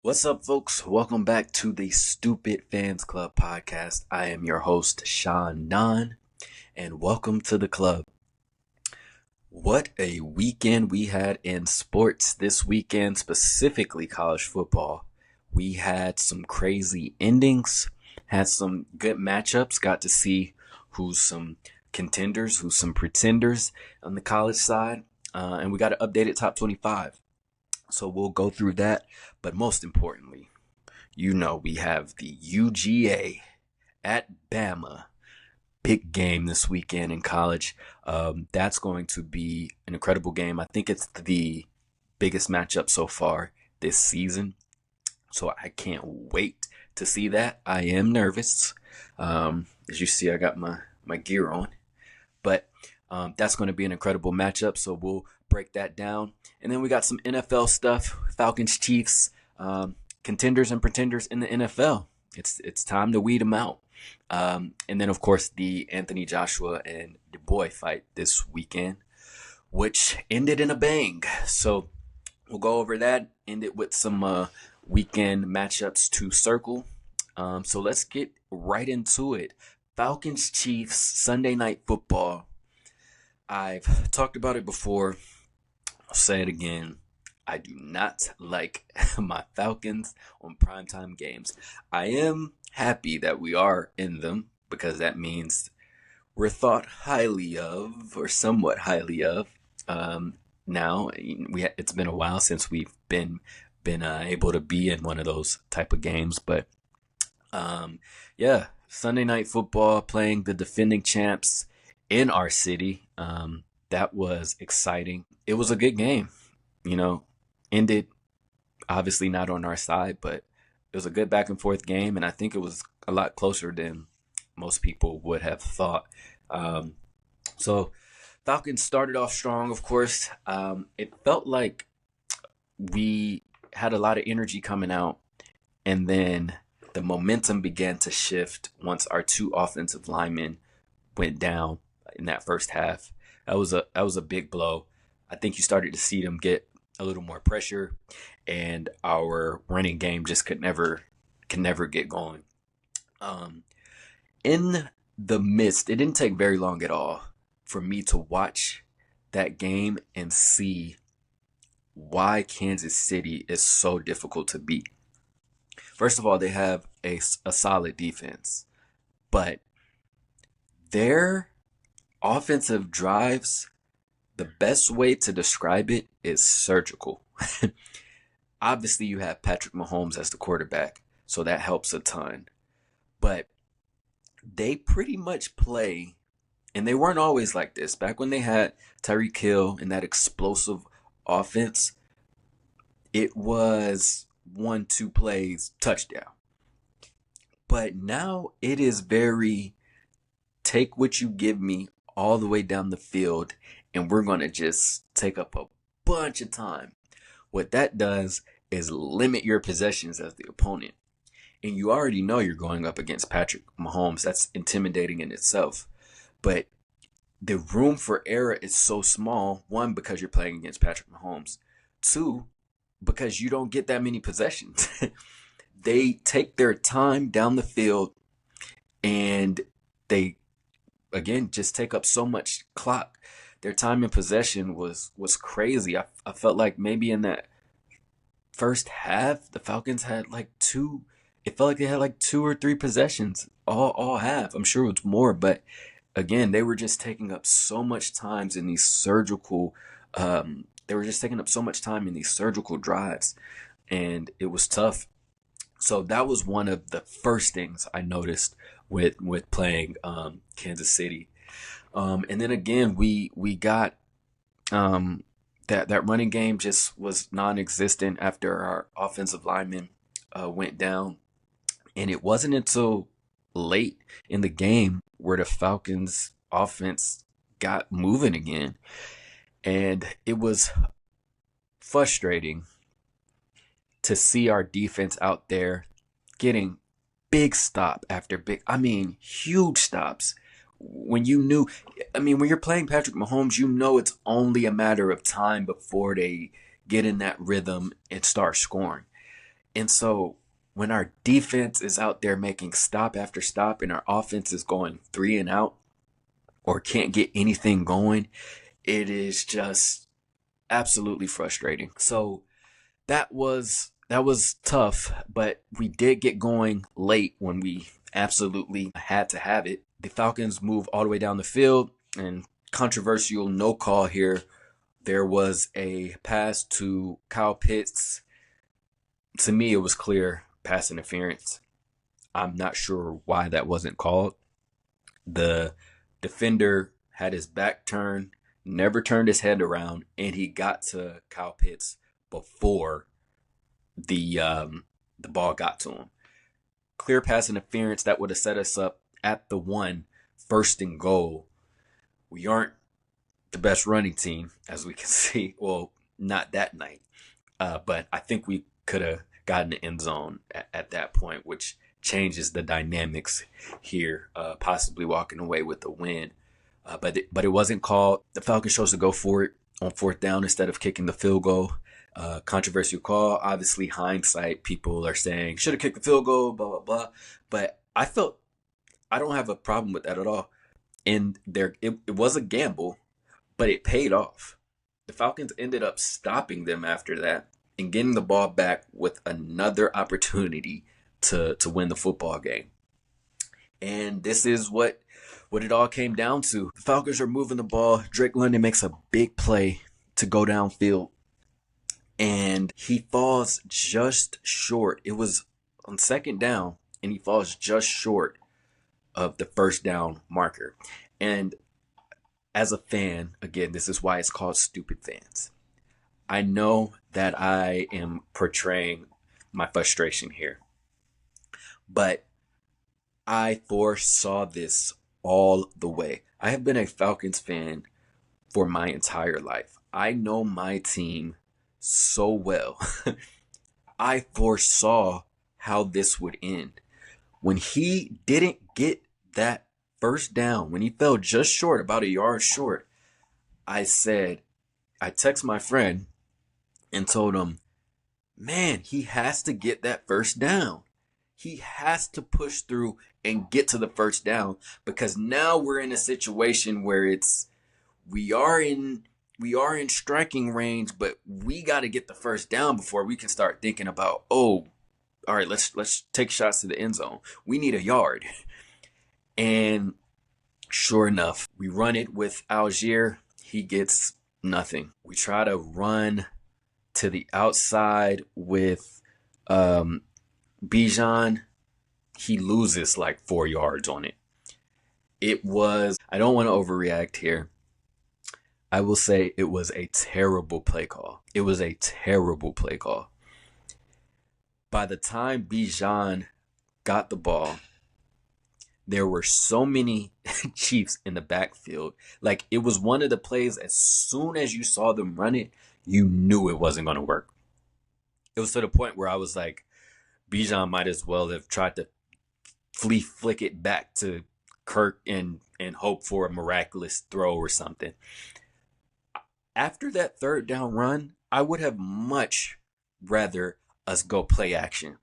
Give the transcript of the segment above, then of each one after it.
What's up, folks? Welcome back to the Stupid Fans Club podcast. I am your host, Shaan Donn, and welcome to the club. What a weekend we had in sports this weekend, specifically college football. We had some crazy endings, had some good matchups, got to see who's some contenders, who's some pretenders on the college side, and we got an updated top 25. So we'll go through that. But most importantly, we have the UGA at Bama. Big game this weekend in college. That's going to be an incredible game. I think it's the biggest matchup so far this season. So I can't wait to see that. I am nervous. As you see, I got my gear on. But that's going to be an incredible matchup. So we'll break that down. And then we got some NFL stuff. Falcons, Chiefs, contenders and pretenders in the NFL. It's time to weed them out. And then, of course, the Anthony Joshua and Dubois fight this weekend, which ended in a bang. So we'll go over that, end it with some weekend matchups to circle. So let's get right into it. Falcons, Chiefs, Sunday Night Football. I've talked about it before. I'll say it again. I do not like my Falcons on primetime games. I am happy that we are in them because that means we're thought highly of, or somewhat highly of. Now it's been a while since we've been able to be in one of those type of games, but Sunday Night Football, playing the defending champs in our city. That was exciting. It was a good game, ended obviously not on our side, but it was a good back and forth game. And I think it was a lot closer than most people would have thought. So Falcons started off strong, of course. It felt like we had a lot of energy coming out, and then the momentum began to shift once our two offensive linemen went down in that first half. That was a big blow. I think you started to see them get a little more pressure, and our running game just could never get going. In the midst, it didn't take very long at all for me to watch that game and see why Kansas City is so difficult to beat. First of all, they have a solid defense, but their offensive drives, the best way to describe it is surgical. Obviously, you have Patrick Mahomes as the quarterback, so that helps a ton. But they pretty much play, and they weren't always like this. Back when they had Tyreek Hill and that explosive offense, it was 1-2 plays, touchdown. But now it is very take what you give me all the way down the field, and we're going to just take up a bunch of time. What that does is limit your possessions as the opponent. And you already know you're going up against Patrick Mahomes. That's intimidating in itself. But the room for error is so small. One, because you're playing against Patrick Mahomes. Two, because you don't get that many possessions. They take their time down the field, and they, again, just take up so much clock. Their time in possession was crazy. I felt like maybe in that first half, the Falcons had it felt like they had 2 or 3 possessions all half. I'm sure it was more, but again, they were just taking up so much time in these surgical drives, and it was tough. So that was one of the first things I noticed with playing Kansas City. And then again, we got that running game just was non-existent after our offensive linemen went down. And it wasn't until late in the game where the Falcons offense got moving again. And it was frustrating to see our defense out there getting big stop after big, huge stops. When you're playing Patrick Mahomes, it's only a matter of time before they get in that rhythm and start scoring. And so when our defense is out there making stop after stop and our offense is going 3-and-out or can't get anything going, it is just absolutely frustrating. So that was tough, but we did get going late when we absolutely had to have it. The Falcons move all the way down the field, and controversial no call here. There was a pass to Kyle Pitts. To me, it was clear pass interference. I'm not sure why that wasn't called. The defender had his back turned, never turned his head around, and he got to Kyle Pitts before the ball got to him. Clear pass interference that would have set us up at the 1st and goal. We aren't the best running team, as we can see. Well, not that night. But I think we could have gotten the end zone at that point, which changes the dynamics here, possibly walking away with the win. But it wasn't called. The Falcons chose to go for it on 4th down instead of kicking the field goal. Controversial call. Obviously, hindsight, people are saying, should have kicked the field goal, blah, blah, blah. But I don't have a problem with that at all. And it was a gamble, but it paid off. The Falcons ended up stopping them after that and getting the ball back with another opportunity to win the football game. And this is what it all came down to. The Falcons are moving the ball. Drake London makes a big play to go downfield, and he falls just short. It was on 2nd down, and he falls just short of the 1st down marker. And as a fan, again, this is why it's called Stupid Fans. I know that I am portraying my frustration here, but I foresaw this all the way. I have been a Falcons fan for my entire life. I know my team so well. I foresaw how this would end. When he didn't get that 1st down, when he fell just short, about a yard short, I text my friend and told him, man, he has to get that 1st down. He has to push through and get to the 1st down, because now we're in a situation where we are in striking range, but we got to get the 1st down before we can start thinking about, all right, let's take shots to the end zone. We need a yard. And sure enough, we run it with Algier. He gets nothing. We try to run to the outside with Bijan. He loses like 4 yards on it. I don't want to overreact here. I will say it was a terrible play call. It was a terrible play call. By the time Bijan got the ball, there were so many Chiefs in the backfield. Like, it was one of the plays, as soon as you saw them run it, you knew it wasn't going to work. It was to the point where I was like, Bijan might as well have tried to flick it back to Kirk and hope for a miraculous throw or something. After that 3rd down run, I would have much rather us go play action.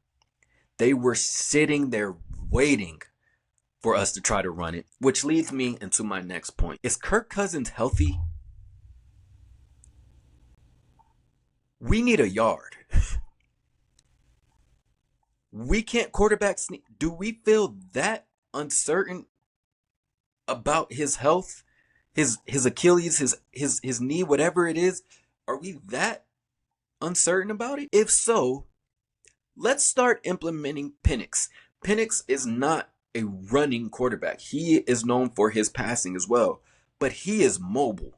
They were sitting there waiting for us to try to run it, which leads me into my next point. Is Kirk Cousins healthy? We need a yard. We can't quarterback sneak. Do we feel that uncertain about his health, his Achilles, his knee, whatever it is? Are we that uncertain about it? If so, let's start implementing Penix. Penix is not a running quarterback. He is known for his passing as well, but he is mobile.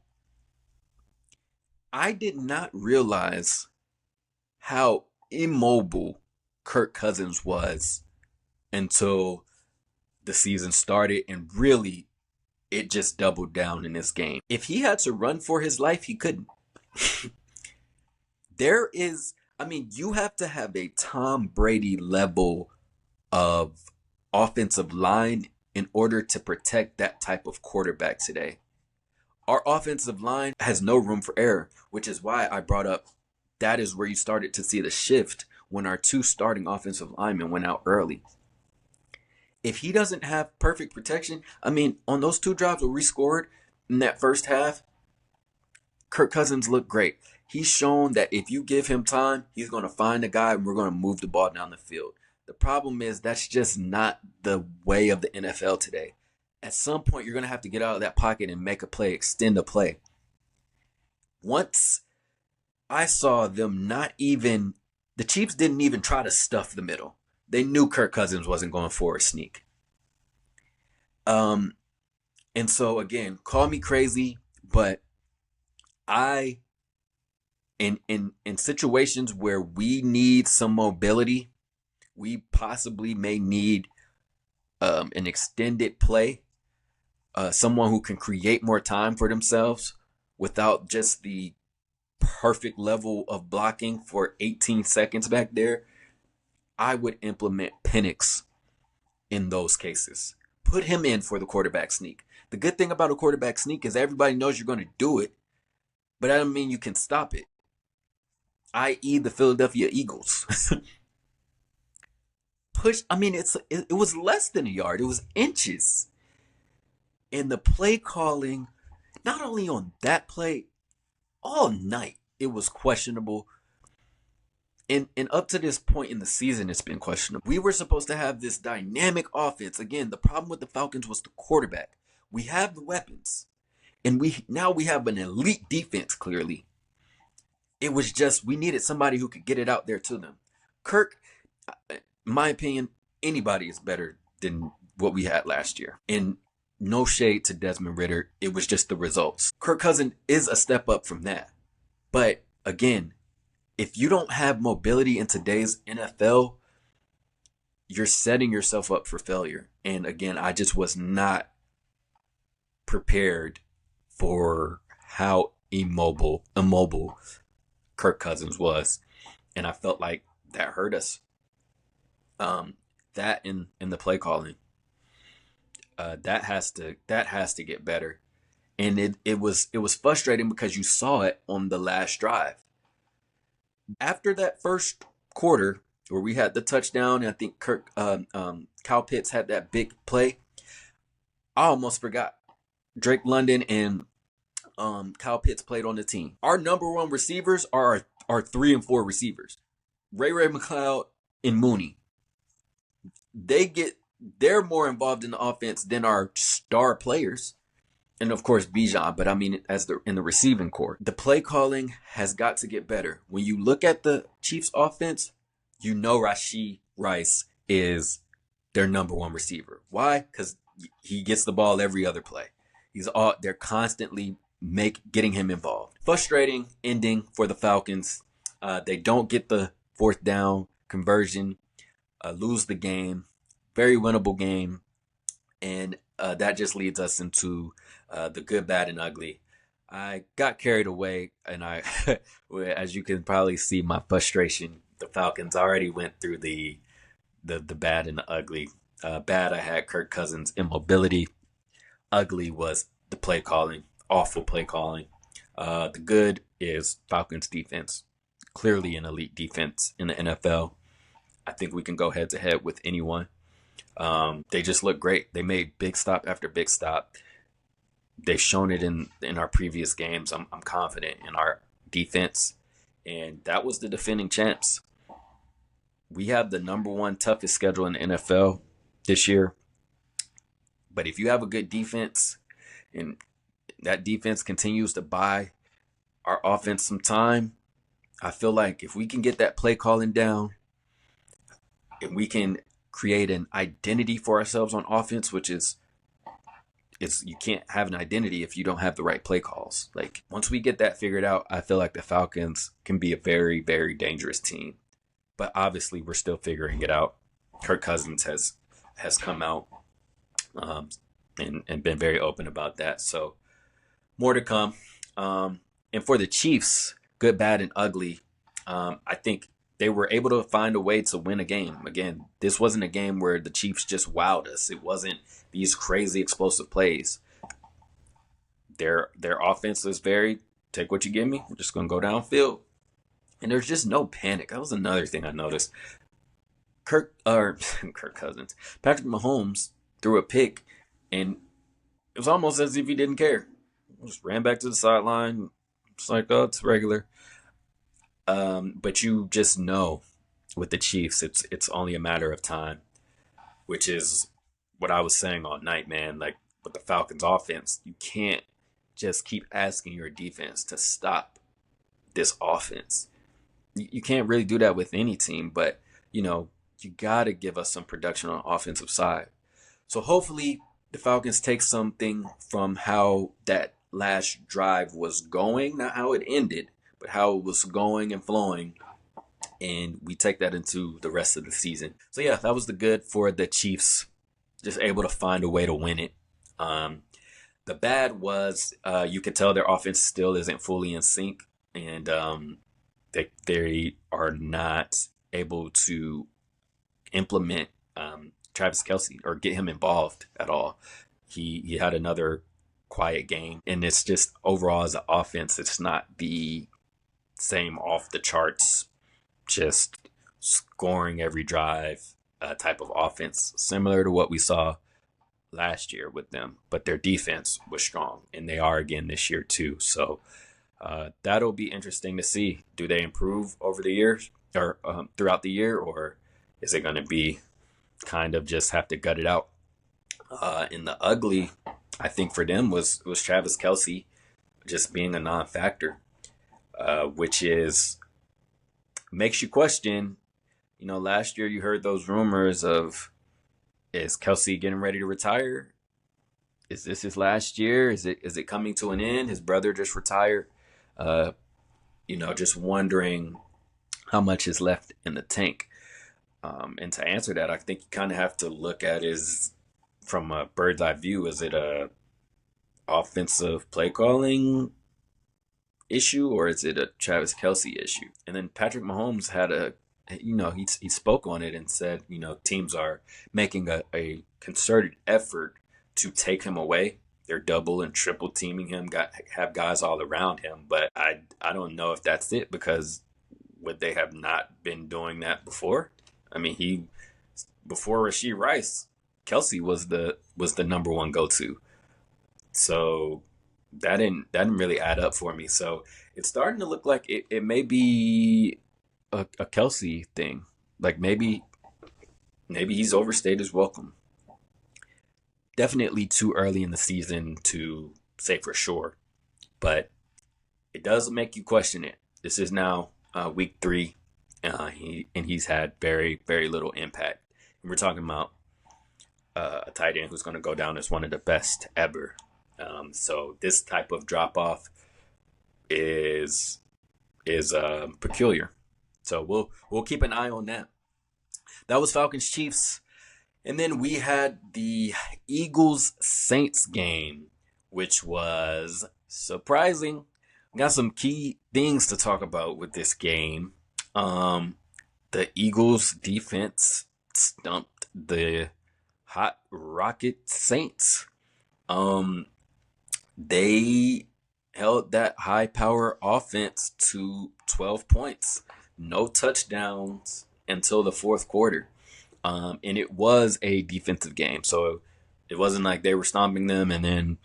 I did not realize how immobile Kirk Cousins was until the season started, and really it just doubled down in this game. If he had to run for his life, he couldn't. You have to have a Tom Brady level of offensive line in order to protect that type of quarterback today. Our offensive line has no room for error, which is why I brought up that is where you started to see the shift when our two starting offensive linemen went out early. If he doesn't have perfect protection, I mean, on those two drives where we scored in that first half, Kirk Cousins looked great. He's shown that if you give him time, he's going to find a guy and we're going to move the ball down the field. The problem is that's just not the way of the NFL today. At some point, you're going to have to get out of that pocket and make a play, extend a play. Once I saw them the Chiefs didn't even try to stuff the middle. They knew Kirk Cousins wasn't going for a sneak. And so again, call me crazy, but in situations where we need some mobility, we possibly may need an extended play, someone who can create more time for themselves without just the perfect level of blocking for 18 seconds back there. I would implement Penix in those cases. Put him in for the quarterback sneak. The good thing about a quarterback sneak is everybody knows you're going to do it, but that doesn't mean you can stop it. I.e. the Philadelphia Eagles. It was less than a yard. It was inches. And the play calling, not only on that play, all night, it was questionable. And up to this point in the season, it's been questionable. We were supposed to have this dynamic offense. Again, the problem with the Falcons was the quarterback. We have the weapons. And we have an elite defense, clearly. It was just we needed somebody who could get it out there to them. Kirk, in my opinion, anybody is better than what we had last year. And no shade to Desmond Ridder. It was just the results. Kirk Cousins is a step up from that. But again, if you don't have mobility in today's NFL, you're setting yourself up for failure. And again, I just was not prepared for how immobile Kirk Cousins was. And I felt like that hurt us. That in the play calling. That has to get better. And it was frustrating because you saw it on the last drive. After that first quarter where we had the touchdown, and I think Kyle Pitts had that big play, I almost forgot Drake London and Kyle Pitts played on the team. Our number one receivers are our 3 and 4 receivers, Ray McLeod and Mooney. They're more involved in the offense than our star players. And of course, Bijan, but I mean, in the receiving core, the play calling has got to get better. When you look at the Chiefs offense, you know Rashee Rice is their number one receiver. Why? Because he gets the ball every other play. They're constantly getting him involved. Frustrating ending for the Falcons. They don't get the 4th down conversion, lose the game. Very winnable game. And that just leads us into the good, bad, and ugly. I got carried away, and as you can probably see, my frustration. The Falcons already went through the bad and the ugly. Bad, I had Kirk Cousins' immobility. Ugly was the play calling, awful play calling. The good is Falcons defense, clearly an elite defense in the NFL. I think we can go head to head with anyone. They just look great. They made big stop after big stop. They've shown it in our previous games. I'm confident in our defense, and that was the defending champs. We have the number one toughest schedule in the NFL this year. But if you have a good defense and that defense continues to buy our offense some time, I feel like if we can get that play calling down and we can create an identity for ourselves on offense, which is you can't have an identity if you don't have the right play calls. Like once we get that figured out, I feel like the Falcons can be a very, very dangerous team. But obviously we're still figuring it out. Kirk Cousins has come out and been very open about that. So more to come. And for the Chiefs, good, bad, and ugly, I think they were able to find a way to win a game. Again, this wasn't a game where the Chiefs just wowed us. It wasn't these crazy explosive plays. Their offense is very, take what you give me. We're just going to go downfield. And there's just no panic. That was another thing I noticed. Kirk Cousins, Patrick Mahomes threw a pick, and it was almost as if he didn't care. Just ran back to the sideline. It's like, oh, it's regular. But you just know with the Chiefs, it's only a matter of time, which is what I was saying all night, man. Like with the Falcons offense, you can't just keep asking your defense to stop this offense. You can't really do that with any team, but you got to give us some production on the offensive side. So hopefully the Falcons take something from how that last drive was going, not how it ended, but how it was going and flowing, and we take that into the rest of the season. So yeah, that was the good for the Chiefs, just able to find a way to win it. The bad was you could tell their offense still isn't fully in sync, and they are not able to implement Travis Kelce or get him involved at all. He had another quiet game, and it's just overall as an offense, it's not the same off the charts, just scoring every drive type of offense, similar to what we saw last year with them. But their defense was strong, and they are again this year too. So that'll be interesting to see. Do they improve over the years or throughout the year, or is it going to be kind of just have to gut it out? And the ugly, I think, for them was Travis Kelce just being a non-factor, which makes you question. Last year you heard those rumors of, is Kelce getting ready to retire? Is this his last year? Is it coming to an end? His brother just retired. Just wondering how much is left in the tank. And to answer that, I think you kind of have to look at is from a bird's eye view. Is it a offensive play calling issue, or is it a Travis Kelce issue? And then Patrick Mahomes had he spoke on it and said, teams are making a concerted effort to take him away. They're double and triple teaming him, have guys all around him. But I don't know if that's it, because would they have not been doing that before? I mean, before Rashee Rice, Kelce was the number one go-to. So that didn't really add up for me. So it's starting to look like it may be a Kelce thing. Like maybe he's overstayed his welcome. Definitely too early in the season to say for sure, but it does make you question it. This is now week 3. He's had very, very little impact. And we're talking about a tight end who's going to go down as one of the best ever. So this type of drop off is peculiar. So we'll keep an eye on that. That was Falcons Chiefs, and then we had the Eagles Saints game, which was surprising. We got some key things to talk about with this game. The Eagles defense stumped the Hot Rocket Saints. They held that high power offense to 12 points. No touchdowns until the fourth quarter. And it was a defensive game. So it wasn't like they were stomping them and then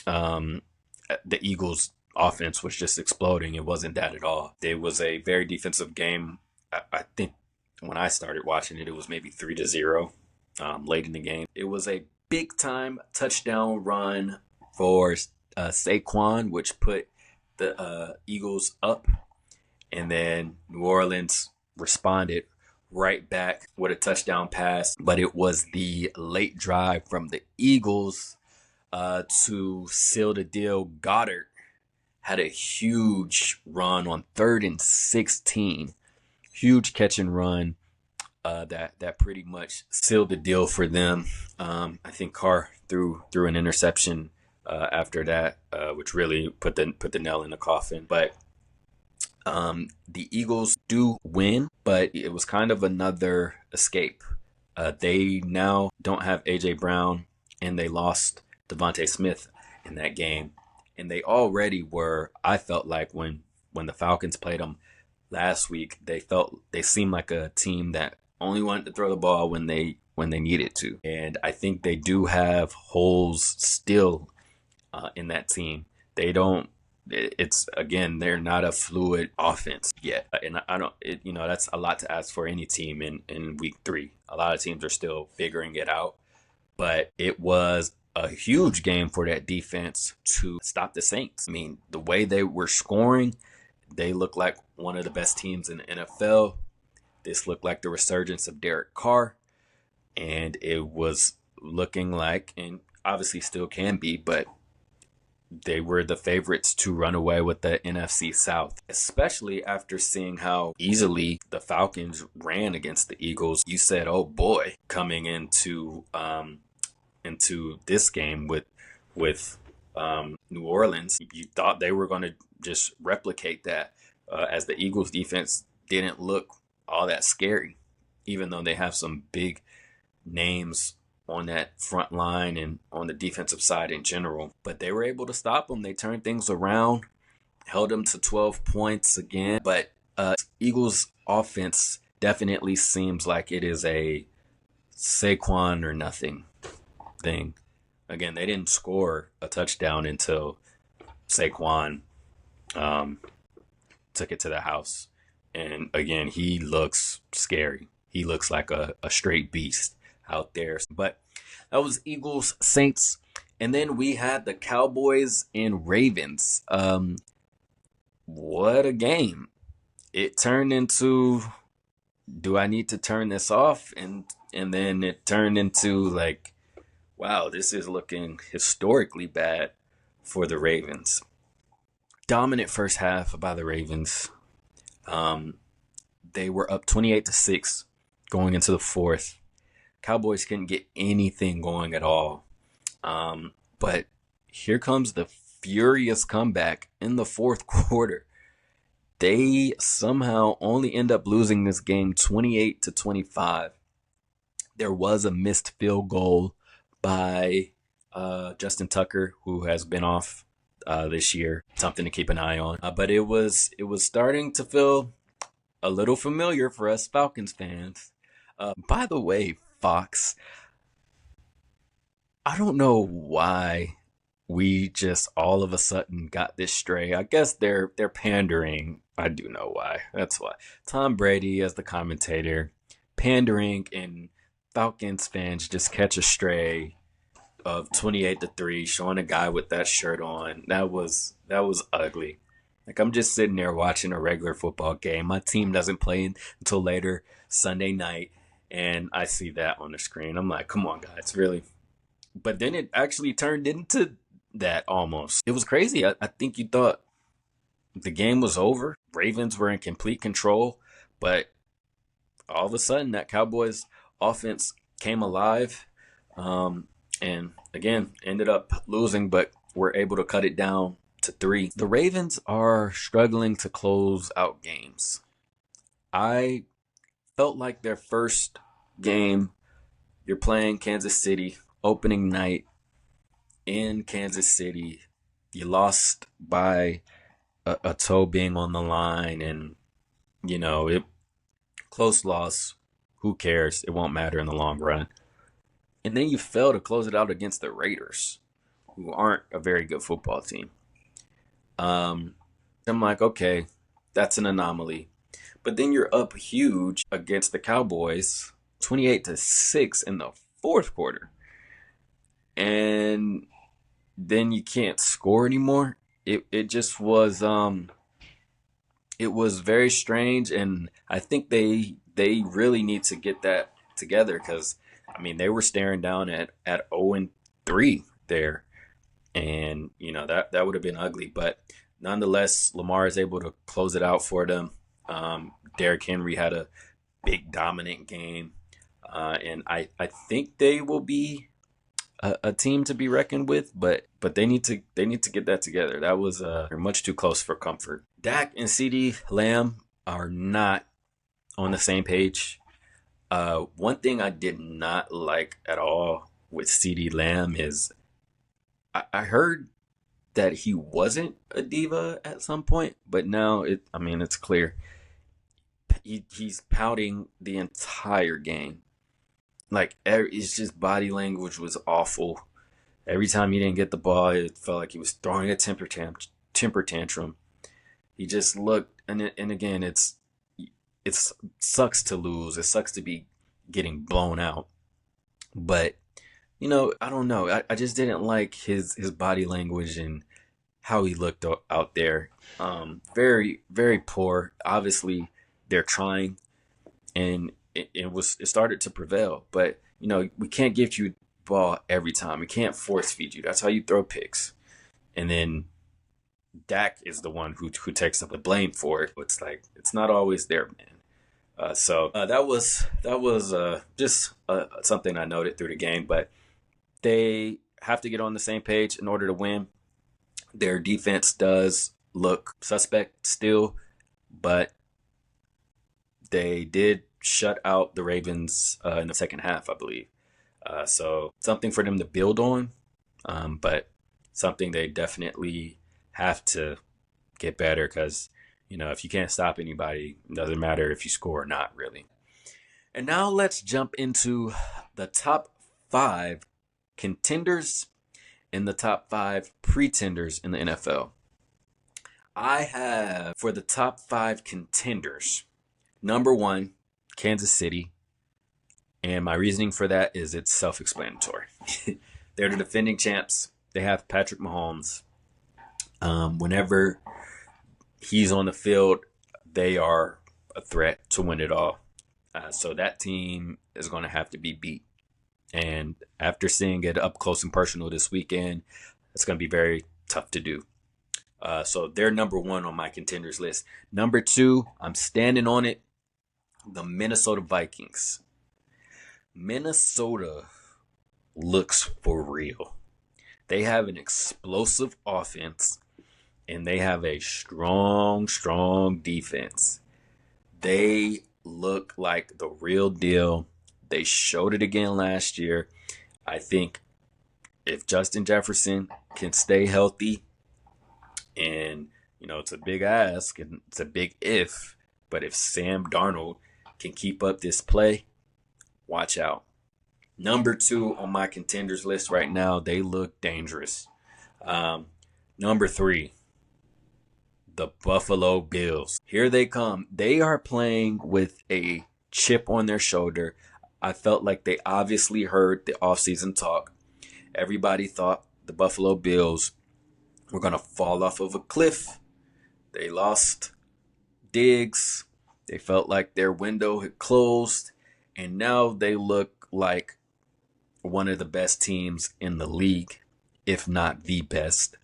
the Eagles offense was just exploding. It wasn't that at all. It was a very defensive game. I think when I started watching it, it was maybe 3-0 late in the game. It was a big time touchdown run for Saquon, which put the Eagles up. And then New Orleans responded right back with a touchdown pass. But it was the late drive from the Eagles to seal the deal. Goddard had a huge run on 3rd and 16. Huge catch and run that pretty much sealed the deal for them. I think Carr threw an interception after that, which really put the nail in the coffin. But the Eagles do win, but it was kind of another escape. They now don't have A.J. Brown, and they lost Devontae Smith in that game. And they already were, I felt like when the Falcons played them last week they seemed like a team that only wanted to throw the ball when they needed to. And I think they do have holes still in that team. They don't. It's again, they're not a fluid offense yet, and I don't. That's a lot to ask for any team in week 3. A lot of teams are still figuring it out, but it was a huge game for that defense to stop the Saints. I mean, the way they were scoring, they look like one of the best teams in the NFL. This looked like the resurgence of Derek Carr, and it was looking like, and obviously still can be, but they were the favorites to run away with the NFC South, especially after seeing how easily the Falcons ran against the Eagles. You said, oh boy, coming into this game with New Orleans, you thought they were going to just replicate that, as the Eagles defense didn't look all that scary, even though they have some big names on that front line and on the defensive side in general. But they were able to stop them. They turned things around, held them to 12 points again. But Eagles offense definitely seems like it is a Saquon or nothing thing. Again, they didn't score a touchdown until Saquon took it to the house. And again, he looks scary. He looks like a straight beast out there. But that was Eagles, Saints. And then we had the Cowboys and Ravens. What a game. It turned into, do I need to turn this off? And then it turned into like, wow, this is looking historically bad for the Ravens. Dominant first half by the Ravens. They were up 28-6 going into the fourth. Cowboys couldn't get anything going at all. But here comes the furious comeback in the fourth quarter. They somehow only end up losing this game 28-25. There was a missed field goal by Justin Tucker, who has been off this year. Something to keep an eye on. But it was starting to feel a little familiar for us Falcons fans. By the way, Fox, I don't know why we just all of a sudden got this stray. I guess they're pandering. I do know why. That's why. Tom Brady as the commentator, pandering, and Falcons fans just catch a stray of 28-3, showing a guy with that shirt on. That was ugly. Like, I'm just sitting there watching a regular football game. My team doesn't play until later Sunday night, and I see that on the screen. I'm like, come on, guys, really? But then it actually turned into that almost. It was crazy. I think you thought the game was over. Ravens were in complete control, but all of a sudden that Cowboys offense came alive, and again ended up losing, but were able to cut it down to 3. The Ravens are struggling to close out games. I felt like their first game, you're playing Kansas City, opening night in Kansas City. You lost by a toe being on the line, and close loss. Who cares? It won't matter in the long run. And then you fail to close it out against the Raiders, who aren't a very good football team. I'm like, okay, that's an anomaly. But then you're up huge against the Cowboys, 28-6 in the fourth quarter. And then you can't score anymore. It just was it was very strange, and I think they really need to get that together, because I mean, they were staring down at 0-3 there, and that would have been ugly. But nonetheless, Lamar is able to close it out for them. Derrick Henry had a big dominant game, and I think they will be a team to be reckoned with, but they need to get that together. That was much too close for comfort. Dak and CeeDee Lamb are not on the same page. One thing I did not like at all with CeeDee Lamb is I heard that he wasn't a diva at some point, but now it's clear. he's pouting the entire game. Like it's just body language was awful. Every time he didn't get the ball, it felt like he was throwing a temper tantrum. He just looked, and again, it sucks to lose. It sucks to be getting blown out. But I don't know. I just didn't like his body language and how he looked out there. Very very poor. Obviously, they're trying, and it started to prevail. But we can't give you the ball every time. We can't force feed you. That's how you throw picks. And then Dak is the one who takes up the blame for it. It's like it's not always there, man. So that was just something I noted through the game. But they have to get on the same page in order to win. Their defense does look suspect still, but they did shut out the Ravens in the second half, I believe. So something for them to build on, but something they definitely have to get better because, if you can't stop anybody, it doesn't matter if you score or not, really. And now let's jump into the top 5 contenders and the top 5 pretenders in the NFL. I have, for the top 5 contenders, number 1, Kansas City. And my reasoning for that is it's self-explanatory. They're the defending champs. They have Patrick Mahomes. Whenever he's on the field, they are a threat to win it all. So that team is going to have to be beat. And after seeing it up close and personal this weekend, it's going to be very tough to do. So they're number 1 on my contenders list. Number 2, I'm standing on it, the Minnesota Vikings. Minnesota looks for real. They have an explosive offense, and they have a strong defense. They look like the real deal. They showed it again last year. I think if Justin Jefferson can stay healthy, and it's a big ask and it's a big if, but if Sam Darnold can keep up this play, watch out. Number 2 on my contenders list right now, they look dangerous. Number 3, the Buffalo Bills. Here they come. They are playing with a chip on their shoulder. I felt like they obviously heard the offseason talk. Everybody thought the Buffalo Bills were going to fall off of a cliff. They lost Diggs. They felt like their window had closed. And now they look like one of the best teams in the league, if not the best.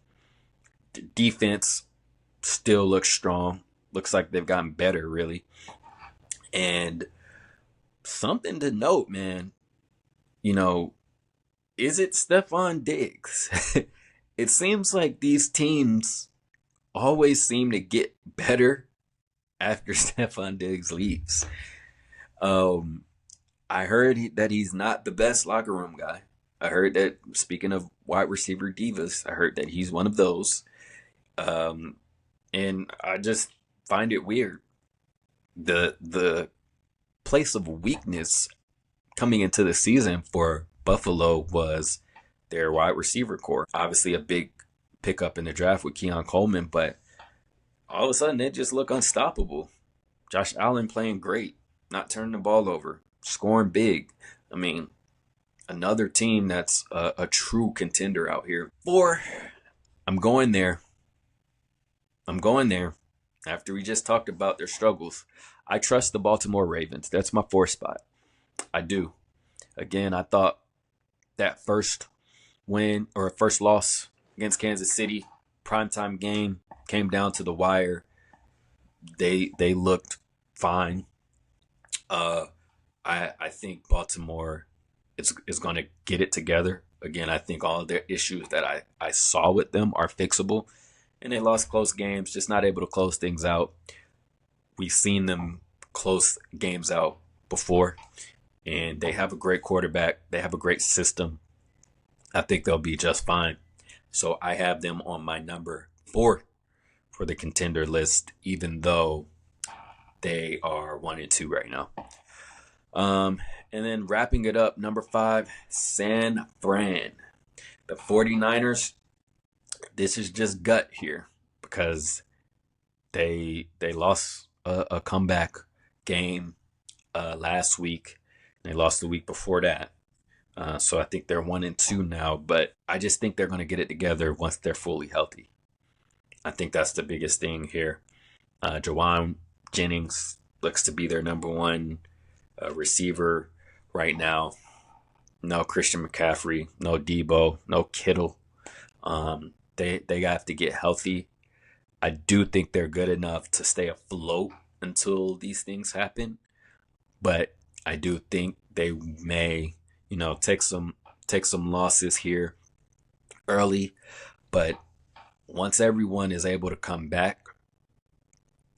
The defense still looks strong. Looks like they've gotten better, really. And something to note, man. Is it Stephon Diggs? It seems like these teams always seem to get better after Stephon Diggs leaves. I heard that he's not the best locker room guy. I heard that, speaking of wide receiver divas, I heard that he's one of those. And I just find it weird. The place of weakness coming into the season for Buffalo was their wide receiver core. Obviously a big pickup in the draft with Keon Coleman, but all of a sudden they just look unstoppable. Josh Allen playing great, not turning the ball over, scoring big. I mean, another team that's a true contender out here. 4, I'm going there. After we just talked about their struggles, I trust the Baltimore Ravens. That's my 4th spot. I do. Again, I thought that first win or first loss against Kansas City, primetime game, came down to the wire. They looked fine. I think Baltimore is going to get it together. Again, I think all of their issues that I saw with them are fixable. And they lost close games, just not able to close things out. We've seen them close games out before. And they have a great quarterback. They have a great system. I think they'll be just fine. So I have them on my number 4 for the contender list, even though they are 1-2 right now. And then wrapping it up, number 5, San Fran. The 49ers, this is just gut here because they lost a comeback game last week. They lost the week before that. So I think they're 1-2 now, but I just think they're going to get it together once they're fully healthy. I think that's the biggest thing here. Jawan Jennings looks to be their number one receiver right now. No Christian McCaffrey, no Debo, no Kittle. They have to get healthy. I do think they're good enough to stay afloat until these things happen, but I do think they may, take some losses here early. But once everyone is able to come back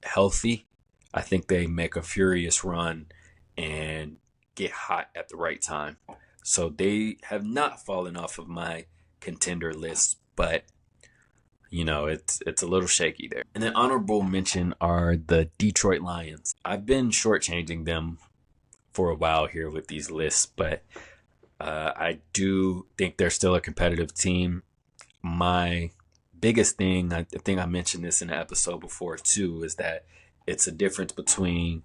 healthy, I think they make a furious run and get hot at the right time. So they have not fallen off of my contender list, but it's a little shaky there. And then honorable mention are the Detroit Lions. I've been shortchanging them for a while here with these lists, but I do think they're still a competitive team. My biggest thing, I think I mentioned this in the episode before too, is that it's a difference between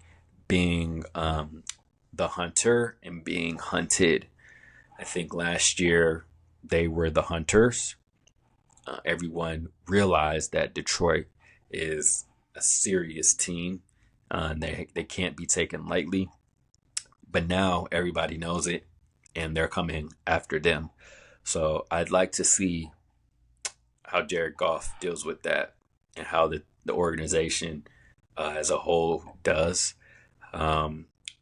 being the hunter and being hunted. I think last year they were the hunters. Everyone realized that Detroit is a serious team. They can't be taken lightly. But now everybody knows it, and they're coming after them. So I'd like to see how Jared Goff deals with that and how the organization as a whole does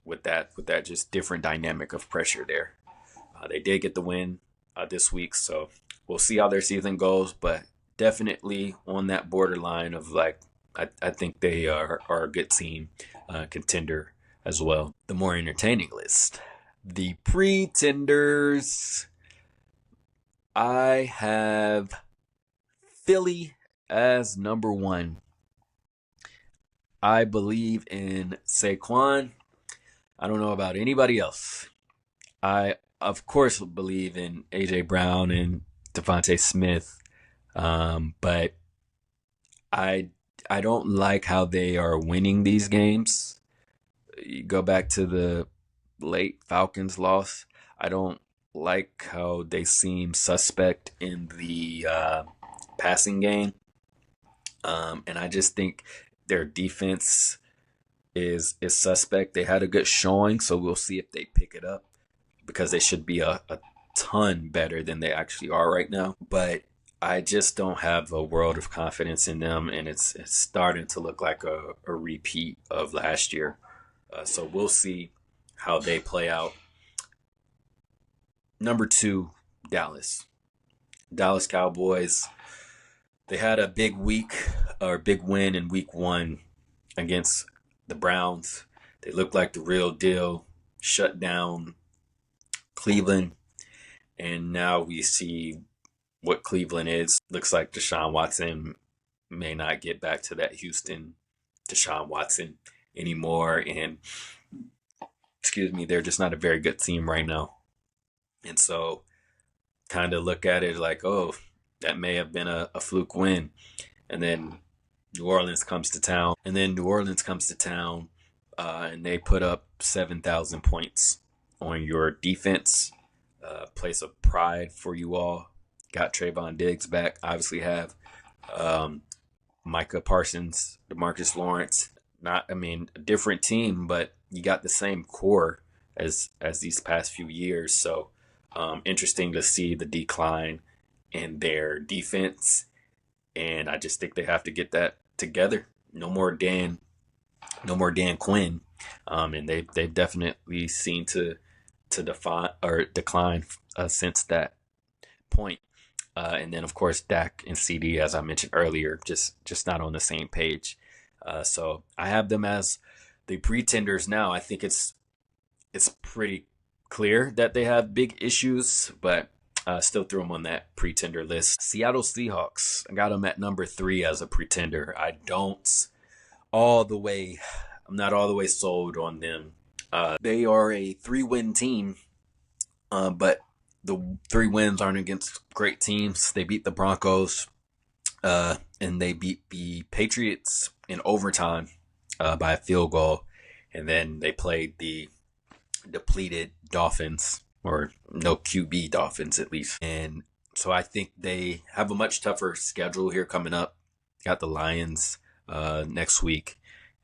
with that just different dynamic of pressure there. They did get the win this week, so we'll see how their season goes, but definitely on that borderline of I think they are a good team, contender as well. The more entertaining list, the Pretenders. I have Philly as number 1. I believe in Saquon. I don't know about anybody else. I, of course, believe in A.J. Brown and Devontae Smith, but I don't like how they are winning these games. You go back to the late Falcons loss. I don't like how they seem suspect in the passing game, and I just think their defense is suspect. They had a good showing, so we'll see if they pick it up because they should be a ton better than they actually are right now. But I just don't have a world of confidence in them, and it's starting to look like a repeat of last year. So we'll see how they play out. Number 2, Dallas Cowboys. They had a big win in week 1 against the Browns. They looked like the real deal, shut down Cleveland, and now we see what Cleveland is. Looks like Deshaun Watson may not get back to that Houston Deshaun Watson anymore, and they're just not a very good team right now. And so kind of look at it like, oh, that may have been a fluke win. And then New Orleans comes to town, and they put up 7,000 points on your defense. Place of pride for you all. Got Trayvon Diggs back. Obviously have Micah Parsons, DeMarcus Lawrence. A different team, but you got the same core as these past few years. So interesting to see the decline in their defense, and I just think they have to get that together. No more Dan Quinn, and they've definitely seen to decline since that point. And then of course Dak and CD, as I mentioned earlier, just not on the same page. So I have them as the Pretenders now. I think it's pretty clear that they have big issues, but still threw them on that pretender list. Seattle Seahawks, I got them at number 3 as a pretender. I don't all the way I'm not all the way sold on them. They are a 3-win team, but the 3 wins aren't against great teams. They beat the Broncos, and they beat the Patriots in overtime by a field goal, and then they played the depleted Dolphins, or no QB Dolphins at least. And so I think they have a much tougher schedule here coming up. Got the Lions next week.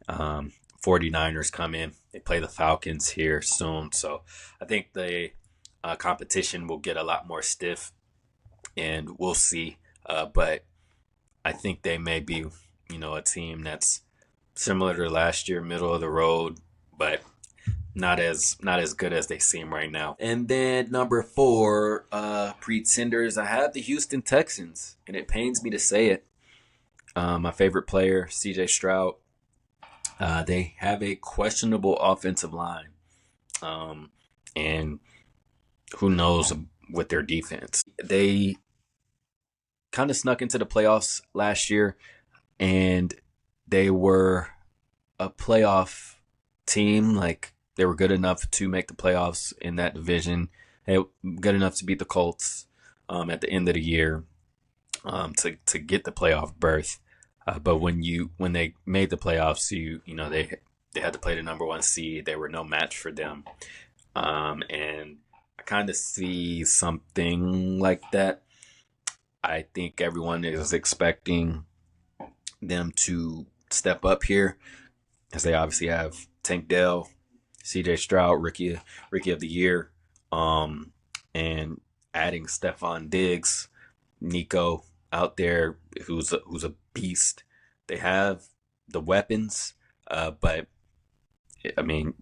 49ers come in. They play the Falcons here soon. So I think the competition will get a lot more stiff, and we'll see. But I think they may be, a team that's similar to last year, middle of the road, but not as good as they seem right now. And then number 4, Pretenders, I have the Houston Texans, and it pains me to say it. My favorite player, CJ Stroud. They have a questionable offensive line, and who knows with their defense. They kind of snuck into the playoffs last year, and they were a playoff team. Like, they were good enough to make the playoffs in that division. They were good enough to beat the Colts at the end of the year to get the playoff berth. But when they made the playoffs, they had to play the number 1 seed. They were no match for them, and I kind of see something like that. I think everyone is expecting them to step up here, as they obviously have Tank Dell, CJ Stroud, rookie of the year, and adding Stephon Diggs, Nico out there, who's a beast. They have the weapons, but I mean,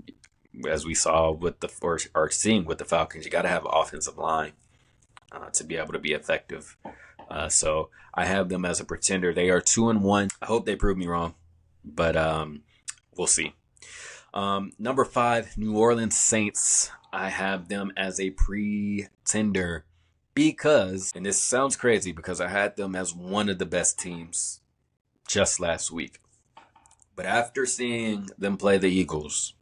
as we saw are seeing with the Falcons, you got to have an offensive line to be able to be effective. So I have them as a pretender. They are 2-1. I hope they prove me wrong, but we'll see. Number 5, New Orleans Saints. I have them as a pretender because, and this sounds crazy because I had them as one of the best teams just last week. But after seeing them play the Eagles,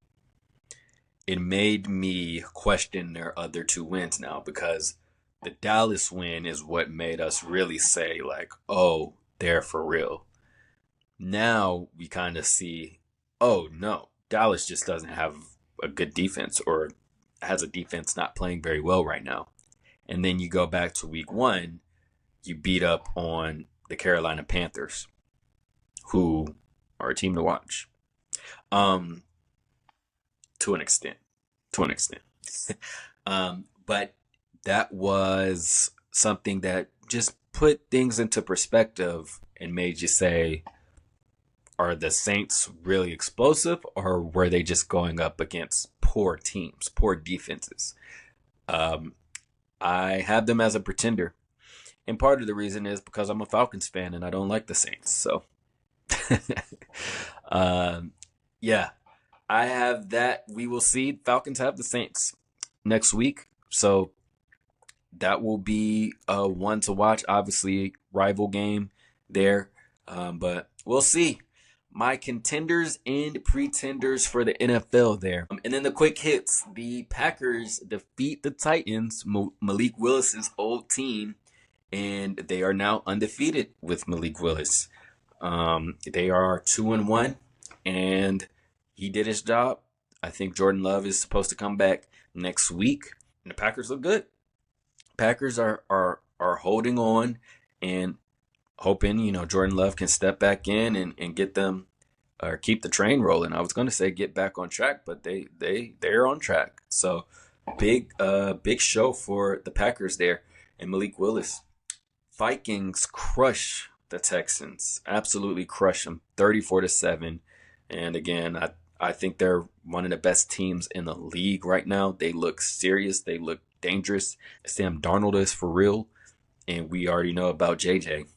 it made me question their other 2 wins now, because the Dallas win is what made us really say, like, oh, they're for real. Now we kind of see, oh, no, Dallas just doesn't have a good defense, or has a defense not playing very well right now. And then you go back to week 1, you beat up on the Carolina Panthers, who are a team to watch. To an extent. But that was something that just put things into perspective and made you say, are the Saints really explosive, or were they just going up against poor teams, poor defenses? I have them as a pretender. And part of the reason is because I'm a Falcons fan and I don't like the Saints. So, yeah, I have that. We will see. Falcons have the Saints next week. So that will be one to watch. Obviously, rival game there. But we'll see. My contenders and pretenders for the NFL there. And then the quick hits. The Packers defeat the Titans, Malik Willis's old team, and they are now undefeated with Malik Willis. They are 2-1, and he did his job. I think Jordan Love is supposed to come back next week, and the Packers look good. Packers are holding on and hoping, Jordan Love can step back in and get them, or keep the train rolling. I was going to say get back on track, but they're on track. So big show for the Packers there, and Malik Willis. Vikings crush the Texans, absolutely crush them, 34-7. And again, I think they're one of the best teams in the league right now. They look serious. They look dangerous. Sam Darnold is for real, and we already know about JJ.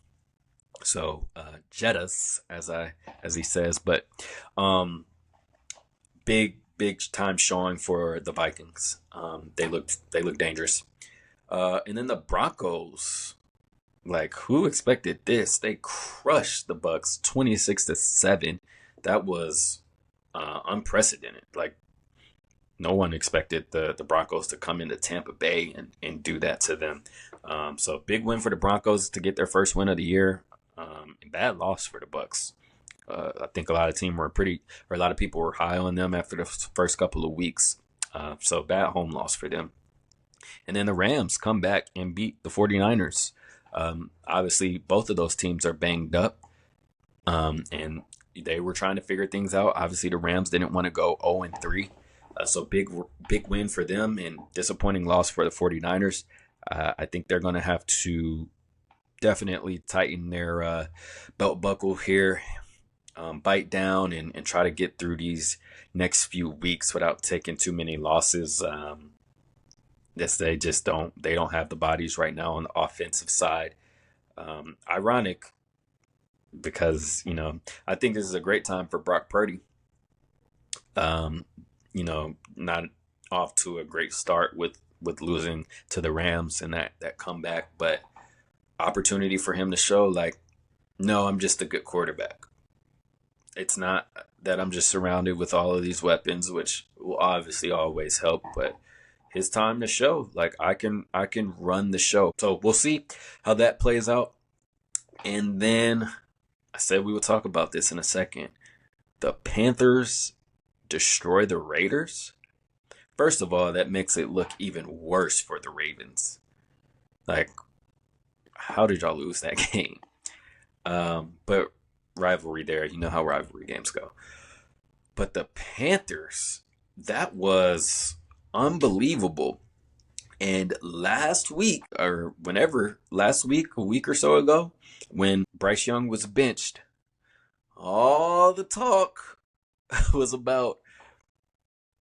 So Jettas, as he says, but big time showing for the Vikings. They look dangerous. And then the Broncos, like, who expected this? They crushed the Bucs 26-7. That was unprecedented. Like, no one expected the Broncos to come into Tampa Bay and do that to them. So big win for the Broncos to get their first win of the year. Bad loss for the Bucs. I think a lot of people were high on them after the first couple of weeks. So bad home loss for them. And then the Rams come back and beat the 49ers. Obviously, both of those teams are banged up. And they were trying to figure things out. Obviously, the Rams didn't want to go 0-3. So big win for them and disappointing loss for the 49ers. I think they're going to have to definitely tighten their belt buckle here, bite down and try to get through these next few weeks without taking too many losses. They don't have the bodies right now on the offensive side. Ironic because, I think this is a great time for Brock Purdy. Not off to a great start with losing to the Rams and that comeback, but opportunity for him to show, like, no, I'm just a good quarterback. It's not that I'm just surrounded with all of these weapons, which will obviously always help, but his time to show, like, I can run the show. So we'll see how that plays out. And then I said we would talk about this in a second. The Panthers destroy the Raiders. First of all, that makes it look even worse for the Ravens. Like, how did y'all lose that game? But rivalry there, you know how rivalry games go. But the Panthers, that was unbelievable. And last week, a week or so ago, when Bryce Young was benched, all the talk was about,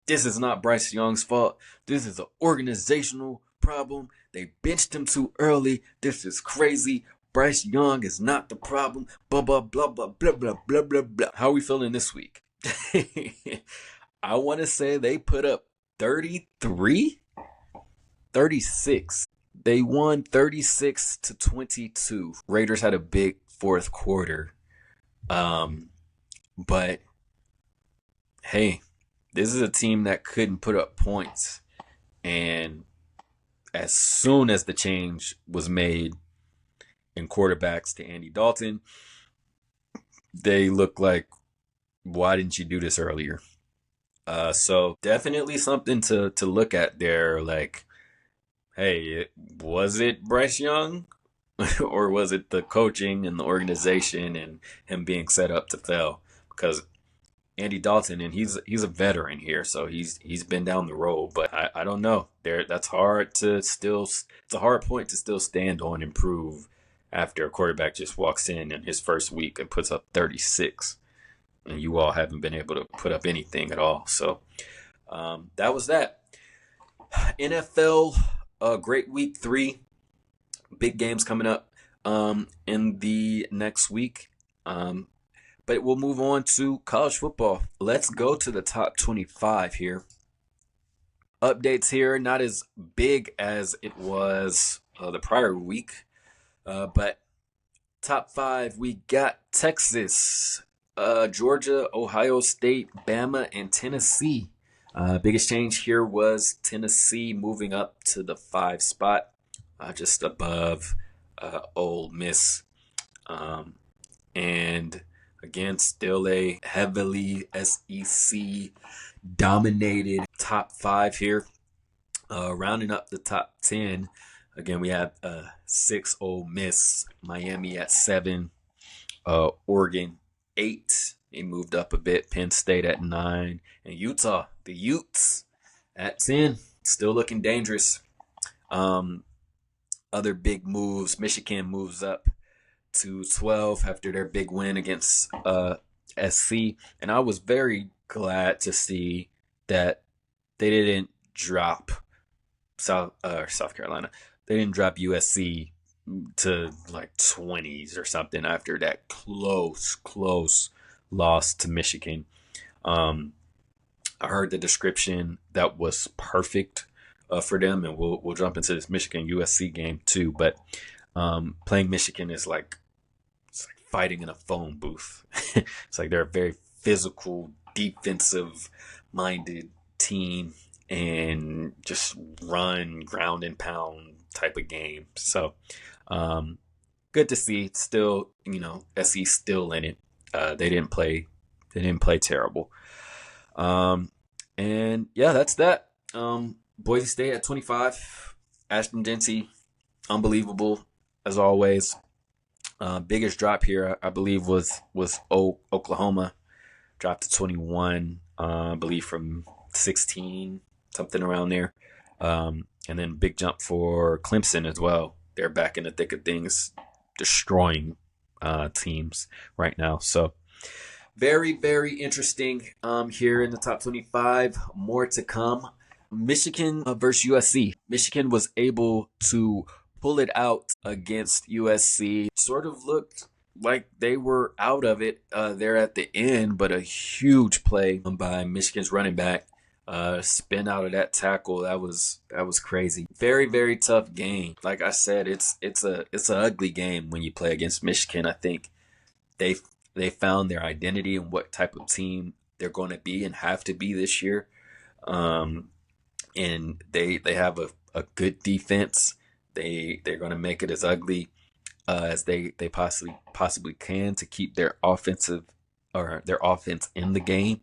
this is not Bryce Young's fault. This is an organizational problem. They benched him too early. This is crazy. Bryce Young is not the problem. Blah, blah, blah, blah, blah, blah, blah, blah, blah. How are we feeling this week? I want to say they put up 36. They won 36-22. Raiders had a big fourth quarter. But hey, this is a team that couldn't put up points. And as soon as the change was made in quarterbacks to Andy Dalton, they look like, why didn't you do this earlier? So definitely something to look at there. Like, hey, was it Bryce Young? Or was it the coaching and the organization and him being set up to fail? Because Andy Dalton, and he's a veteran here, so he's been down the road. But I don't know. It's a hard point to still stand on and prove after a quarterback just walks in his first week and puts up 36, and you all haven't been able to put up anything at all. So that was that. NFL, great week 3. Big games coming up in the next week. But we'll move on to college football. Let's go to the top 25 here. Updates here, not as big as it was the prior week. But top 5, we got Texas, Georgia, Ohio State, Bama, and Tennessee. Biggest change here was Tennessee moving up to the 5 spot, just above Ole Miss. And again, still a heavily SEC dominated top 5 here. Rounding up the top 10, again, we have 6 Ole Miss, Miami at 7, Oregon 8. They moved up a bit. Penn State at 9, and Utah, the Utes, at 10. Still looking dangerous. Other big moves. Michigan moves up to 12 after their big win against SC, and I was very glad to see that they didn't drop South Carolina. They didn't drop USC to like 20s or something after that close loss to Michigan. I heard the description that was perfect for them, and we'll jump into this Michigan USC game too. But playing Michigan is like, it's like fighting in a phone booth. It's like they're a very physical, defensive-minded team and just run, ground and pound type of game. So, good to see. Still, SC still in it. They didn't play. They didn't play terrible. And yeah, that's that. Boise State at 25. Ashton Dempsey, unbelievable as always. Biggest drop here, I believe, was Oklahoma. Dropped to 21, I believe, from 16, something around there. And then big jump for Clemson as well. They're back in the thick of things, destroying teams right now. So very, very interesting here in the top 25. More to come. Michigan versus USC. Michigan was able to pull it out against USC. Sort of looked like they were out of it there at the end, but a huge play by Michigan's running back. Spin out of that tackle. That was crazy. Very, very tough game. Like I said, it's an ugly game when you play against Michigan. I think they found their identity and what type of team they're going to be and have to be this year. And they have a good defense. They're going to make it as ugly as they possibly can to keep their offense in the game.